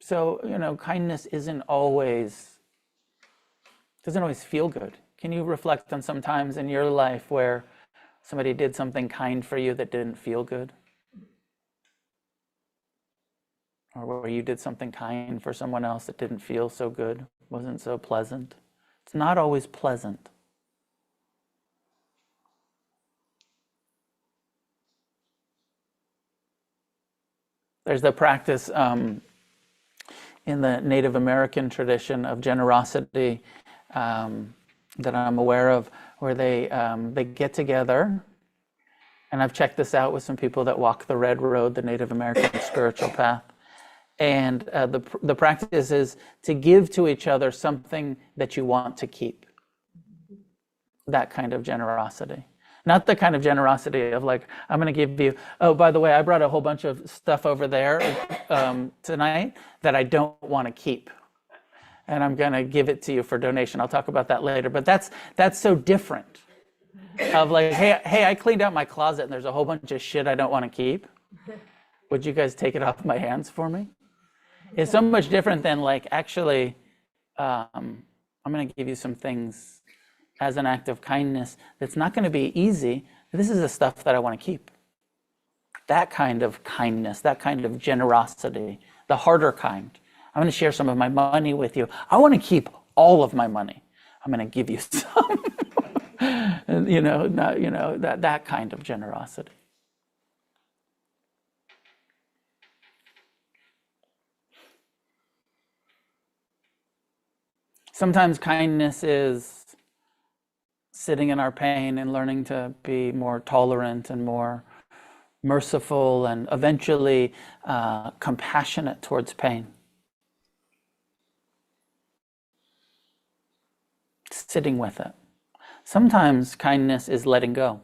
So, kindness doesn't always feel good. Can you reflect on some times in your life where somebody did something kind for you that didn't feel good? Or where you did something kind for someone else that didn't feel so good, wasn't so pleasant? It's not always pleasant. There's the practice in the Native American tradition of generosity that I'm aware of, where they get together, and I've checked this out with some people that walk the Red Road, the Native American spiritual path. And the practice is to give to each other something that you want to keep. That kind of generosity. Not the kind of generosity of like, I'm going to give you, oh, by the way, I brought a whole bunch of stuff over there tonight that I don't want to keep. And I'm going to give it to you for donation. I'll talk about that later. But that's so different. Of like, hey, I cleaned out my closet and there's a whole bunch of shit I don't want to keep. Would you guys take it off my hands for me? It's so much different than like, actually, I'm going to give you some things as an act of kindness that's not going to be easy. This is the stuff that I want to keep. That kind of kindness, that kind of generosity, the harder kind. I'm going to share some of my money with you. I want to keep all of my money. I'm going to give you some. That kind of generosity. Sometimes kindness is sitting in our pain and learning to be more tolerant and more merciful and eventually compassionate towards pain. Sitting with it. Sometimes kindness is letting go,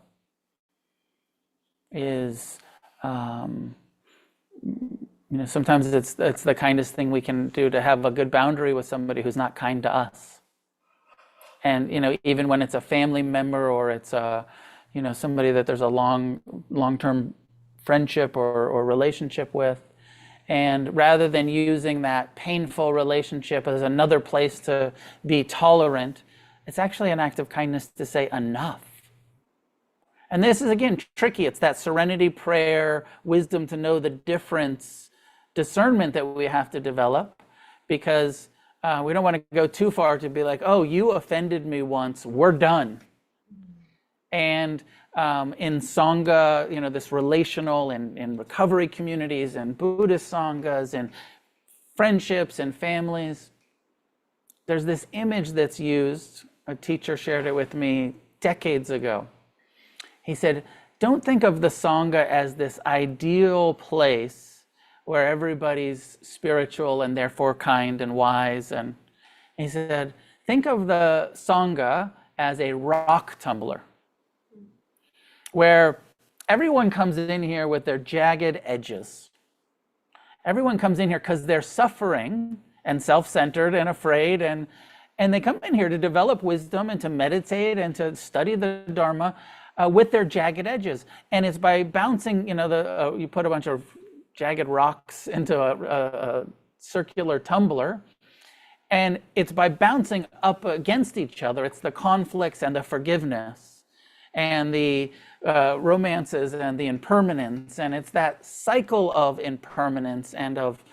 is Sometimes it's the kindest thing we can do to have a good boundary with somebody who's not kind to us. And even when it's a family member, or it's somebody that there's a long-term friendship or relationship with, and rather than using that painful relationship as another place to be tolerant, it's actually an act of kindness to say enough. And this is, again, tricky. It's that serenity prayer, wisdom to know the difference, discernment that we have to develop, because we don't want to go too far to be like, oh, you offended me once, we're done. And in Sangha, this relational and in recovery communities and Buddhist Sanghas and friendships and families, there's this image that's used. A teacher shared it with me decades ago. He said, don't think of the Sangha as this ideal place where everybody's spiritual and therefore kind and wise. And he said, think of the Sangha as a rock tumbler, where everyone comes in here with their jagged edges. Everyone comes in here because they're suffering and self-centered and afraid, and they come in here to develop wisdom and to meditate and to study the Dharma with their jagged edges. And it's by bouncing, you put a bunch of jagged rocks into a circular tumbler, and it's by bouncing up against each other. It's the conflicts and the forgiveness and the romances and the impermanence, and it's that cycle of impermanence and of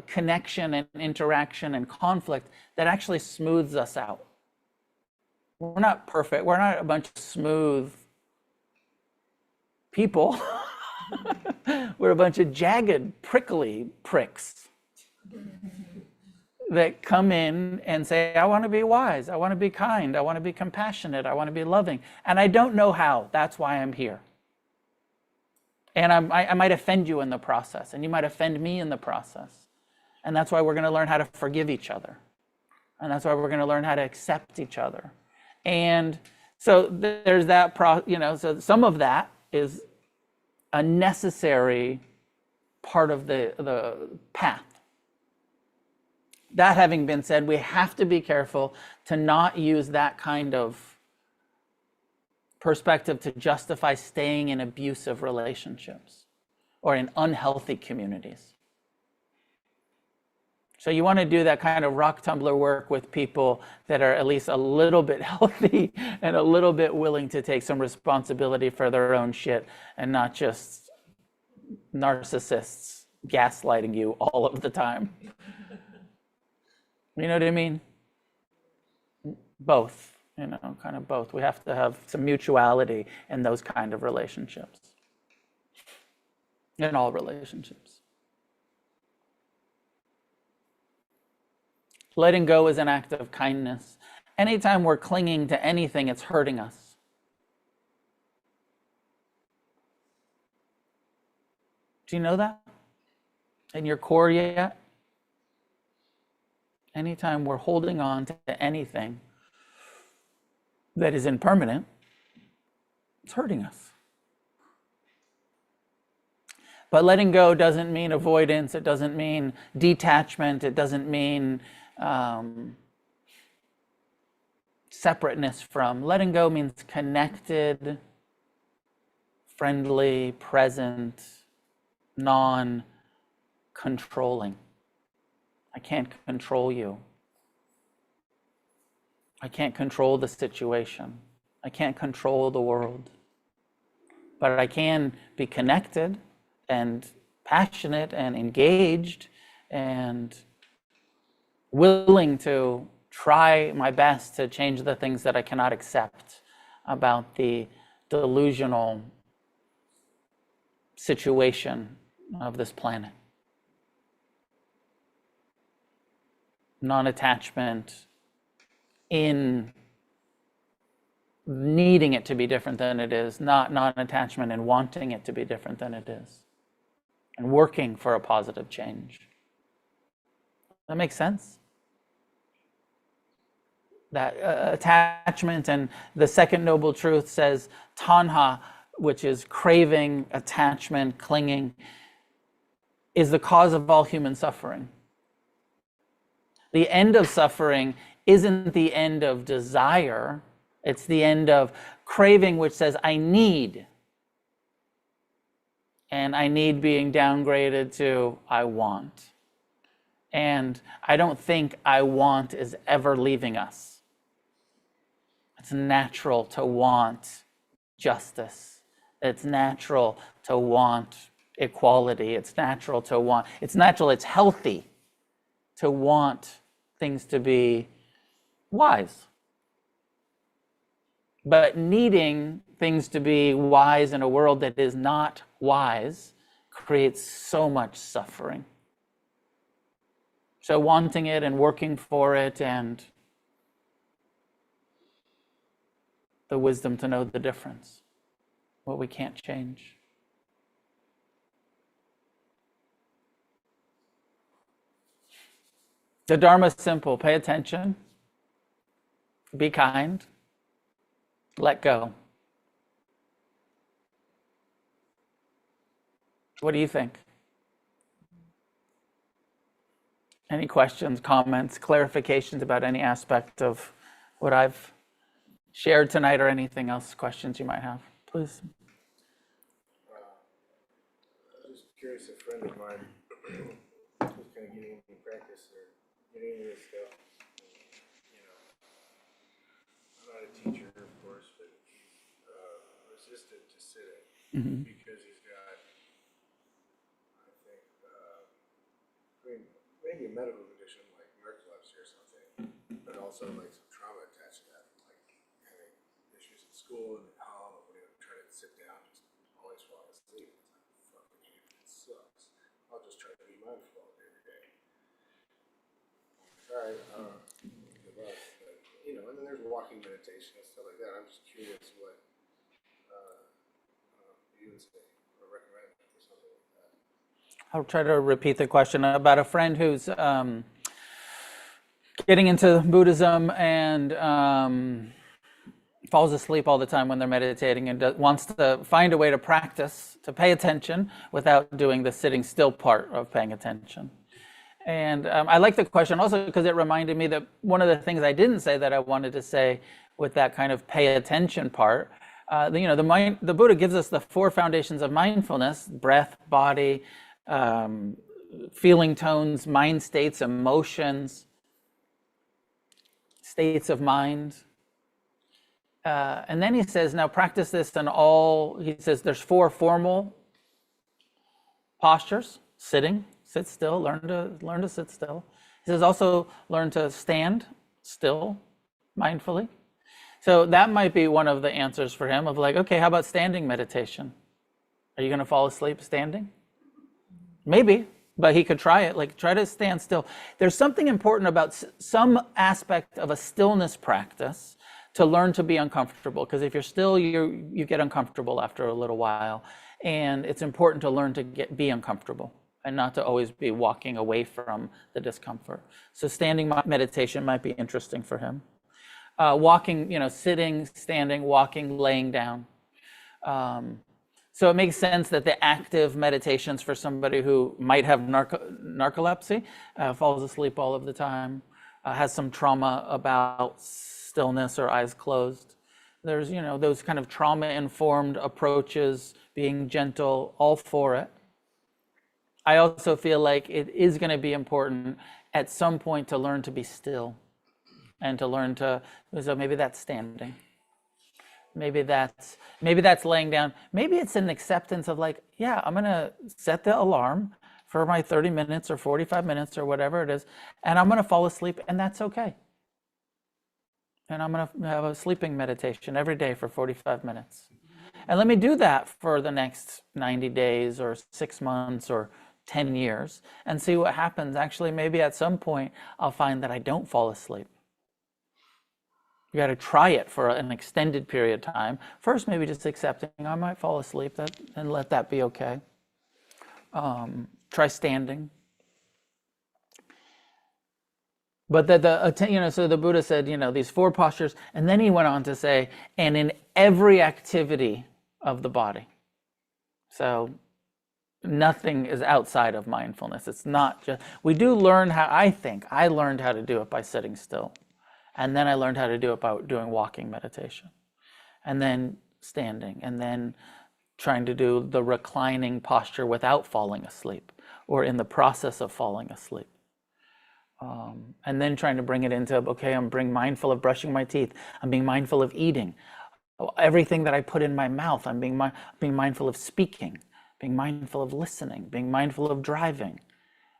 connection and interaction and conflict that actually smooths us out. We're not perfect. We're not a bunch of smooth people. We're a bunch of jagged, prickly pricks that come in and say, I want to be wise, I want to be kind, I want to be compassionate, I want to be loving, and I don't know how. That's why I'm here. And I might offend you in the process, and you might offend me in the process. And that's why we're going to learn how to forgive each other. And that's why we're going to learn how to accept each other. And so there's that, so some of that is a necessary part of the path. That having been said, we have to be careful to not use that kind of perspective to justify staying in abusive relationships or in unhealthy communities. So you want to do that kind of rock tumbler work with people that are at least a little bit healthy and a little bit willing to take some responsibility for their own shit, and not just narcissists gaslighting you all of the time. You know what I mean? Both, kind of both. We have to have some mutuality in those kind of relationships. In all relationships. Letting go is an act of kindness. Anytime we're clinging to anything, it's hurting us. Do you know that? In your core yet? Anytime we're holding on to anything that is impermanent, it's hurting us. But letting go doesn't mean avoidance. It doesn't mean detachment. It doesn't mean separateness from. Letting go means connected, friendly, present, non-controlling. I can't control you. I can't control the situation. I can't control the world. But I can be connected and passionate and engaged and willing to try my best to change the things that I cannot accept about the delusional situation of this planet. Non-attachment in needing it to be different than it is, not non-attachment in wanting it to be different than it is, and working for a positive change. That makes sense? That attachment, and the second noble truth says tanha, which is craving, attachment, clinging, is the cause of all human suffering. The end of suffering isn't the end of desire. It's the end of craving, which says, I need. And I need being downgraded to I want. And I don't think I want is ever leaving us. It's natural to want justice. It's natural to want equality. It's natural, it's healthy to want things to be wise. But needing things to be wise in a world that is not wise creates so much suffering. So wanting it and working for it and the wisdom to know the difference, what we can't change. The Dharma is simple. Pay attention, be kind, let go. What do you think? Any questions, comments, clarifications about any aspect of what I've shared tonight or anything else, questions you might have, please? I'm just curious, a friend of mine who's kind of getting into practice or getting into this stuff. You know, I'm not a teacher, of course, but he's resistant to sitting because he's got, I think, maybe a medical condition like narcolepsy or something, but also like some trauma attached to that, like having issues at school and at home, and when he would try to sit down, just always fall asleep. It's like, fucking hate it, it sucks. I'll just try to be mindful all day, every day. All right, good luck. But, you know, and then there's walking meditation and stuff like that. I'm just curious what you would say or recommend for something like that. I'll try to repeat the question about a friend who's getting into Buddhism and falls asleep all the time when they're meditating and wants to find a way to practice, to pay attention without doing the sitting still part of paying attention. And I like the question also because it reminded me that one of the things I didn't say that I wanted to say with that kind of pay attention part, the Buddha gives us the 4 foundations of mindfulness: breath, body, feeling tones, mind states, emotions, states of mind. And then he says, now practice this in all, he says there's 4 formal postures: sitting, sit still, learn to sit still. He says also learn to stand still, mindfully. So that might be one of the answers for him of like, okay, how about standing meditation? Are you going to fall asleep standing? Maybe, but he could try it, like try to stand still. There's something important about some aspect of a stillness practice to learn to be uncomfortable, because if you're still, you get uncomfortable after a little while, and it's important to learn to be uncomfortable and not to always be walking away from the discomfort. So standing meditation might be interesting for him. Walking, sitting, standing, walking, laying down. So it makes sense that the active meditations for somebody who might have narcolepsy, falls asleep all of the time, has some trauma about stillness or eyes closed. There's, those kind of trauma-informed approaches, being gentle, all for it. I also feel like it is going to be important at some point to learn to be still and to learn to, so maybe that's standing. Maybe that's laying down. Maybe it's an acceptance of like, yeah, I'm going to set the alarm for my 30 minutes or 45 minutes or whatever it is, and I'm going to fall asleep, and that's okay. And I'm going to have a sleeping meditation every day for 45 minutes. And let me do that for the next 90 days or 6 months or 10 years and see what happens. Actually, maybe at some point, I'll find that I don't fall asleep. You got to try it for an extended period of time. First, maybe just accepting I might fall asleep and let that be okay. Try standing. But so the Buddha said, these 4 postures, and then he went on to say, and in every activity of the body. So nothing is outside of mindfulness. It's not just, we do learn how, I think, I learned how to do it by sitting still. And then I learned how to do it by doing walking meditation. And then standing, and then trying to do the reclining posture without falling asleep, or in the process of falling asleep. And then trying to bring it into, okay, I'm being mindful of brushing my teeth. I'm being mindful of eating. Everything that I put in my mouth, I'm being mindful of speaking, being mindful of listening, being mindful of driving.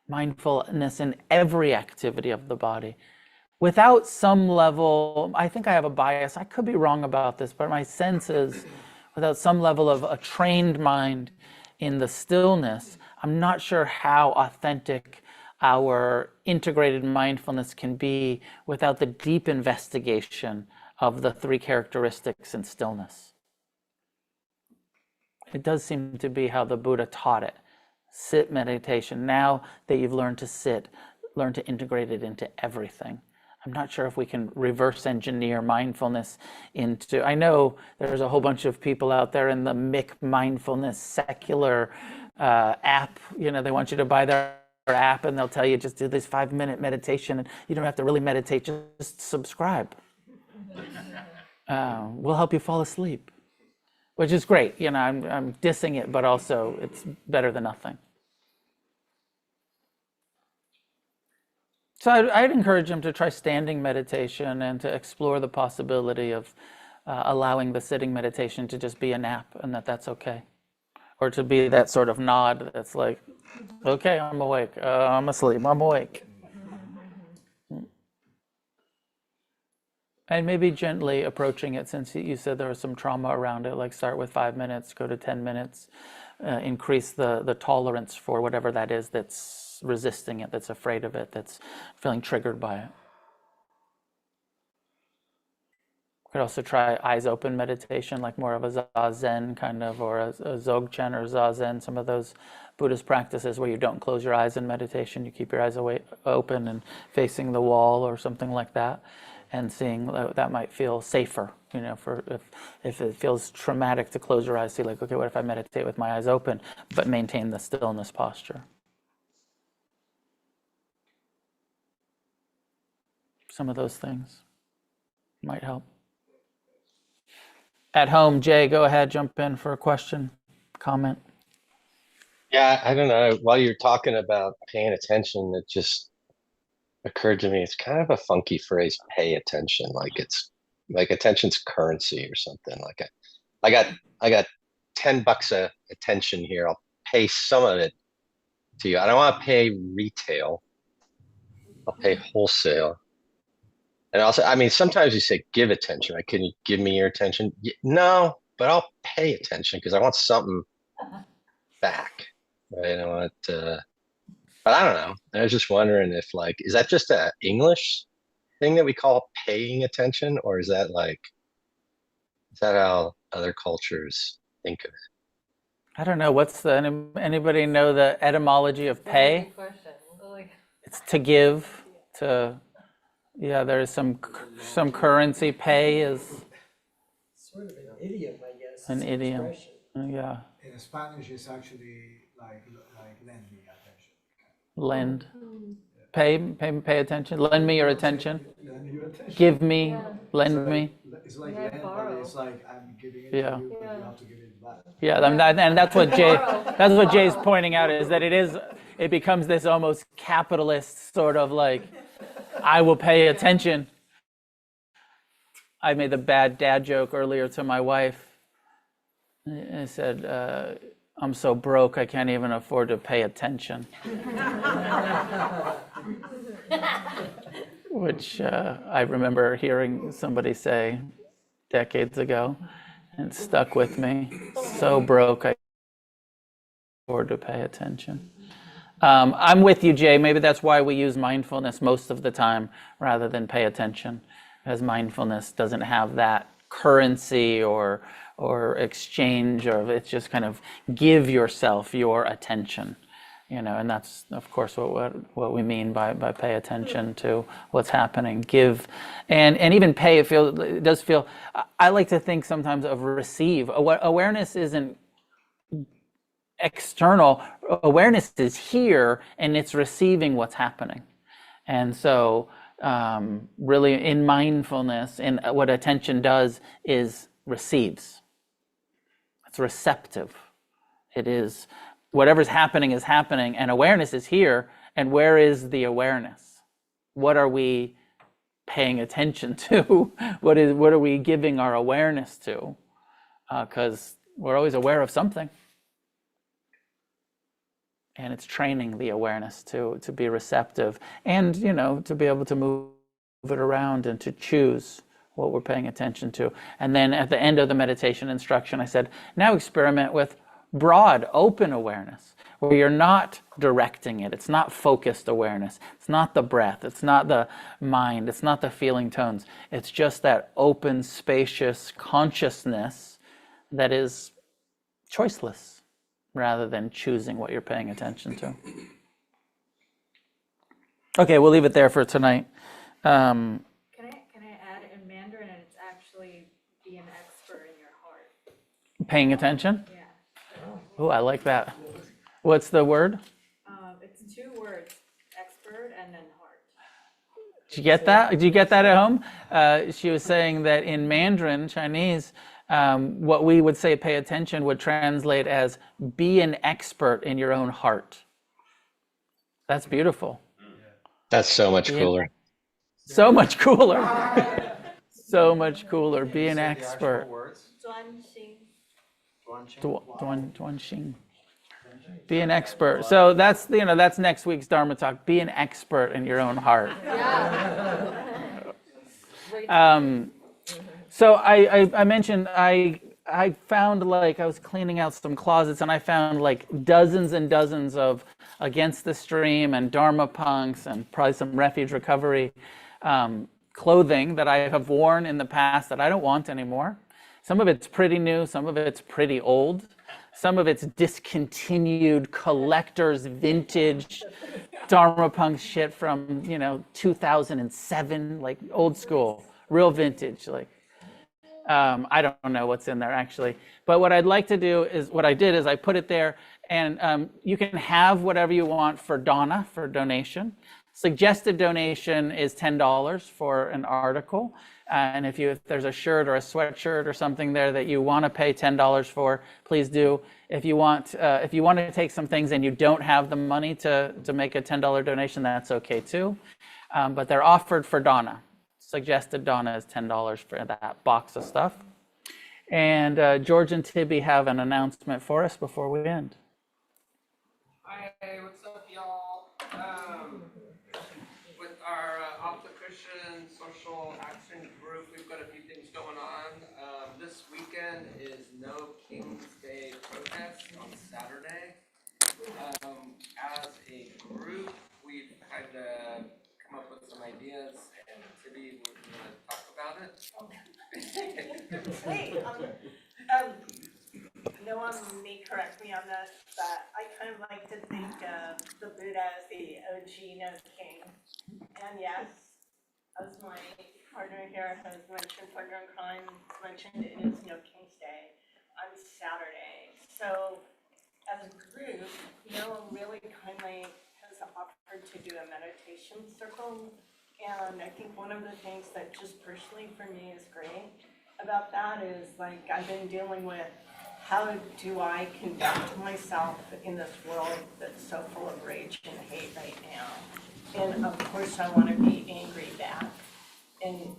Mindfulness in every activity of the body. Without some level, I think I have a bias, I could be wrong about this, but my sense is without some level of a trained mind in the stillness, I'm not sure how authentic our integrated mindfulness can be without the deep investigation of the three characteristics in stillness. It does seem to be how the Buddha taught it. Sit meditation. Now that you've learned to sit, learn to integrate it into everything. I'm not sure if we can reverse engineer mindfulness into, I know there's a whole bunch of people out there in the Mick mindfulness secular app, they want you to buy their app and they'll tell you just do this 5-minute meditation and you don't have to really meditate, just subscribe. We'll help you fall asleep, which is great. I'm dissing it, but also it's better than nothing. So I'd encourage him to try standing meditation and to explore the possibility of allowing the sitting meditation to just be a nap, and that's okay. Or to be that sort of nod that's like, okay, I'm awake, I'm asleep, I'm awake. And maybe gently approaching it, since you said there was some trauma around it, like start with 5 minutes, go to 10 minutes, increase the tolerance for whatever that is that's resisting it, that's afraid of it, that's feeling triggered by it. Could also try eyes open meditation, like more of a zazen kind of, or a dzogchen or zazen, some of those Buddhist practices where you don't close your eyes in meditation, you keep your eyes open and facing the wall or something like that, and seeing that might feel safer, for if it feels traumatic to close your eyes, see like, okay, what if I meditate with my eyes open, but maintain the stillness posture? Some of those things might help. At home, Jay, go ahead, jump in for a question, comment. Yeah, I don't know. While you're talking about paying attention, it just occurred to me it's kind of a funky phrase, pay attention. Like it's like attention's currency or something. Like I got $10 of attention here. I'll pay some of it to you. I don't want to pay retail. I'll pay wholesale. And also, sometimes you say give attention. Like, can you give me your attention? No, but I'll pay attention because I want something back. Right? I want, but I don't know. I was just wondering if, like, is that just a English thing that we call paying attention, or is that how other cultures think of it? I don't know. Anybody know the etymology of pay? It's to give, to. Yeah, there's some currency. Pay is sort of an idiom, I guess. an idiom. Expression. Yeah. In Spanish, it's actually like lend me attention. Lend. Pay attention. Lend me your attention. Lend me your attention. Give me. Lend me. It's like lend, but it's like I'm giving it Yeah. to you, but you have to give it back. Yeah, and that's what Jay's pointing out, is that it becomes this almost capitalist sort of like, I will pay attention. I made the bad dad joke earlier to my wife. I said, I'm so broke I can't even afford to pay attention. Which I remember hearing somebody say decades ago, and it stuck with me. So broke I can't afford to pay attention. I'm with you, Jay. Maybe that's why we use mindfulness most of the time rather than pay attention, because mindfulness doesn't have that currency or exchange, or it's just kind of give yourself your attention, and that's of course what we mean by pay attention to what's happening. Give, and even pay. It does feel. I like to think sometimes of receive. Awareness isn't external. Awareness is here and it's receiving what's happening. And so really in mindfulness, and what attention does is receives. It's receptive. It is, whatever's happening is happening, and awareness is here. And where is the awareness? What are we paying attention to? What are we giving our awareness to? Because we're always aware of something. And it's training the awareness to be receptive, and to be able to move it around and to choose what we're paying attention to. And then at the end of the meditation instruction, I said, now experiment with broad, open awareness, where you're not directing it. It's not focused awareness. It's not the breath. It's not the mind. It's not the feeling tones. It's just that open, spacious consciousness that is choiceless, rather than choosing what you're paying attention to. Okay, we'll leave it there for tonight. Can I add, in Mandarin, it's actually be an expert in your heart. Paying attention? Yeah. Oh, I like that. What's the word? It's 2 words, expert and then heart. Did you get that? Did you get that at home? She was saying that in Mandarin, Chinese, what we would say pay attention would translate as be an expert in your own heart. That's beautiful. That's so much cooler. So much cooler. So much cooler. Be an expert. Duanxing. Be an expert. So that's that's next week's Dharma talk. Be an expert in your own heart. So I mentioned I found, like, I was cleaning out some closets and I found like dozens and dozens of Against the Stream and Dharma Punx and probably some Refuge Recovery clothing that I have worn in the past that I don't want anymore. Some of it's pretty new, some of it's pretty old. Some of it's discontinued collector's vintage Dharma Punx shit from 2007, like old school, real vintage, like. I don't know what's in there actually, but what I'd like to do is, what I did is I put it there, and you can have whatever you want for Dana, for donation. Suggested donation is $10 for an article, and if there's a shirt or a sweatshirt or something there that you want to pay $10 for, please do. If you want to take some things and you don't have the money to make a $10 donation, that's okay too, but they're offered for Dana. Suggested Dana is $10 for that box of stuff. And George and Tibby have an announcement for us before we end. Hi, what's up, y'all? With our Off the Cushion social action group, we've got a few things going on. This weekend is No King's Day protest on Saturday. As a group, we've kind of come up with some ideas, and Tibby, we're going to talk about it. Hey, Noah may correct me on this, but I kind of like to think of the Buddha as the OG No King. And yes, as my partner here has mentioned, partner in crime mentioned, it is No King's Day on Saturday. So as a group, Noah really kindly has offered to do a meditation circle. And I think one of the things that just personally for me is great about that is, like, I've been dealing with how do I conduct myself in this world that's so full of rage and hate right now. And of course I want to be angry back. And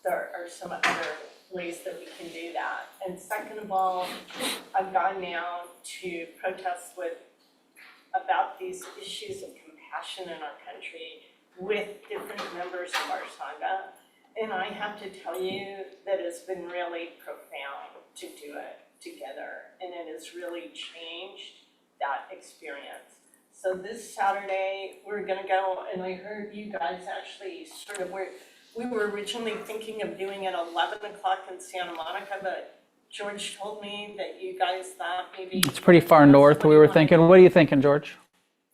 there are some other ways that we can do that. And second of all, I've gone now to protest about these issues of compassion in our country with different members of our Sangha. And I have to tell you that it's been really profound to do it together, and it has really changed that experience. So this Saturday, we're gonna go, and I heard you guys actually sort of we were originally thinking of doing it 11 o'clock in Santa Monica, but George told me that you guys thought maybe... It's pretty far north, we were thinking. What are you thinking, George?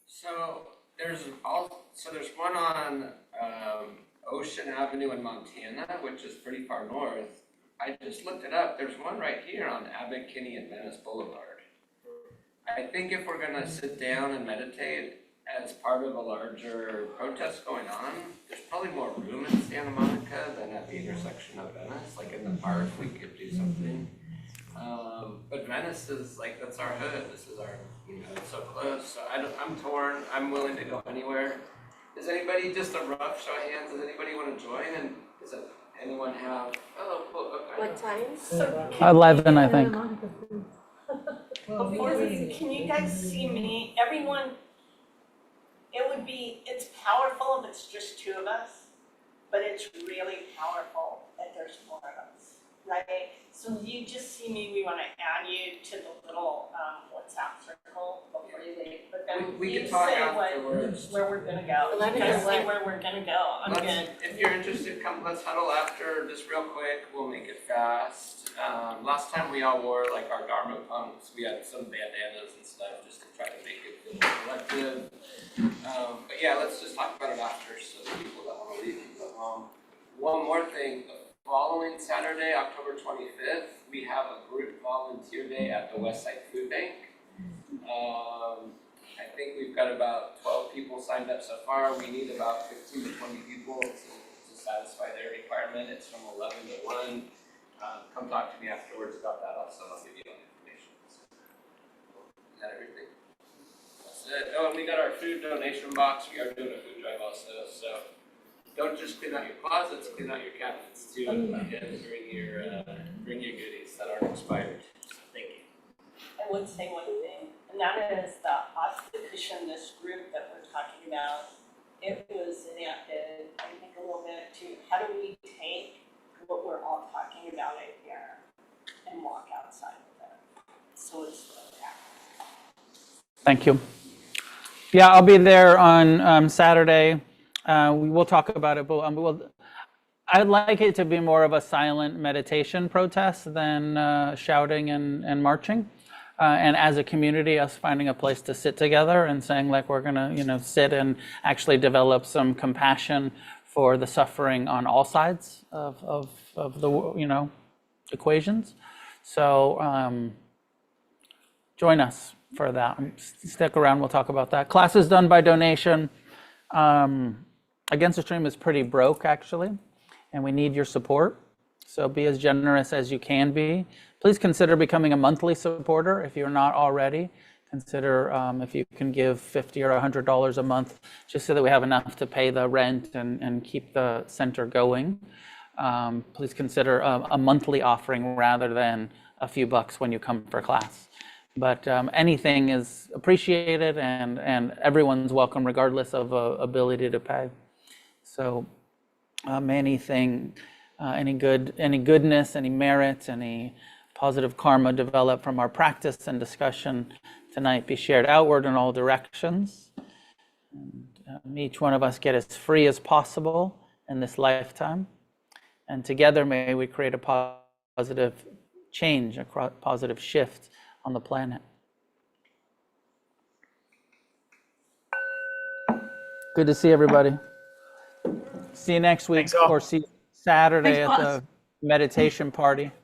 So there's one on Ocean Avenue in Montana, which is pretty far north. I just looked it up. There's one right here on Abbot Kinney and Venice Boulevard. I think if we're gonna sit down and meditate as part of a larger protest going on, there's probably more room in Santa Monica than at the intersection of Venice, like in the park, we could do something. But Venice is like, that's our hood, this is our, it's so close, so I'm torn, I'm willing to go anywhere. Does anybody, just a rough show of hands, does anybody wanna join, and does anyone have, oh, cool, okay. What time? So 11, I think. before can you guys see me? Everyone, it's powerful if it's just two of us, but it's really powerful if there's more of us, right? So you just see me, we wanna add you to the little WhatsApp circle before you leave, but then We you can talk say afterwards. where we're gonna go. You 11 guys or say what? where we're gonna go, I'm good. If you're interested, come, let's huddle after, just real quick, we'll make it fast. Last time we all wore like our Dharma Punx, we had some bandanas and stuff just to try to make it feel collective. But yeah, let's just talk about it after so the people that wanna leave can go home. One more thing, the following Saturday, October 25th, we have a group volunteer day at the Westside Food Bank. I think we've got about 12 people signed up so far. We need about 15 to 20 people to satisfy their requirement. It's from 11 to 1. Come talk to me afterwards about that also. I'll give you all the information. Is that everything? That's it. Oh, and we got our food donation box. We are doing a food drive also. So don't just clean out your closets, clean out your cabinets too. And bring your goodies that aren't expired. Thank you. I would say one thing, and that is the ossification, this group that we're talking about, it was enacted, I think, a little bit to how do we take what we're all talking about in here and walk outside with it. So it's that. Thank you. Yeah, I'll be there on Saturday. We will talk about it, but I'd like it to be more of a silent meditation protest than shouting and marching. And as a community, us finding a place to sit together and saying like we're gonna, sit and actually develop some compassion for the suffering on all sides of the equations. So join us for that. Stick around. We'll talk about that. Class is done by donation. Against the Stream is pretty broke actually, and we need your support. So be as generous as you can be. Please consider becoming a monthly supporter if you're not already. Consider if you can give $50 or $100 a month, just so that we have enough to pay the rent and keep the center going. Please consider a monthly offering rather than a few bucks when you come for class. But anything is appreciated, and everyone's welcome regardless of ability to pay. So anything, any goodness, any merit, any positive karma developed from our practice and discussion tonight be shared outward in all directions. And each one of us get as free as possible in this lifetime. And together may we create a positive change, a positive shift on the planet. Good to see everybody. See you next week, or see you Saturday at the meditation party.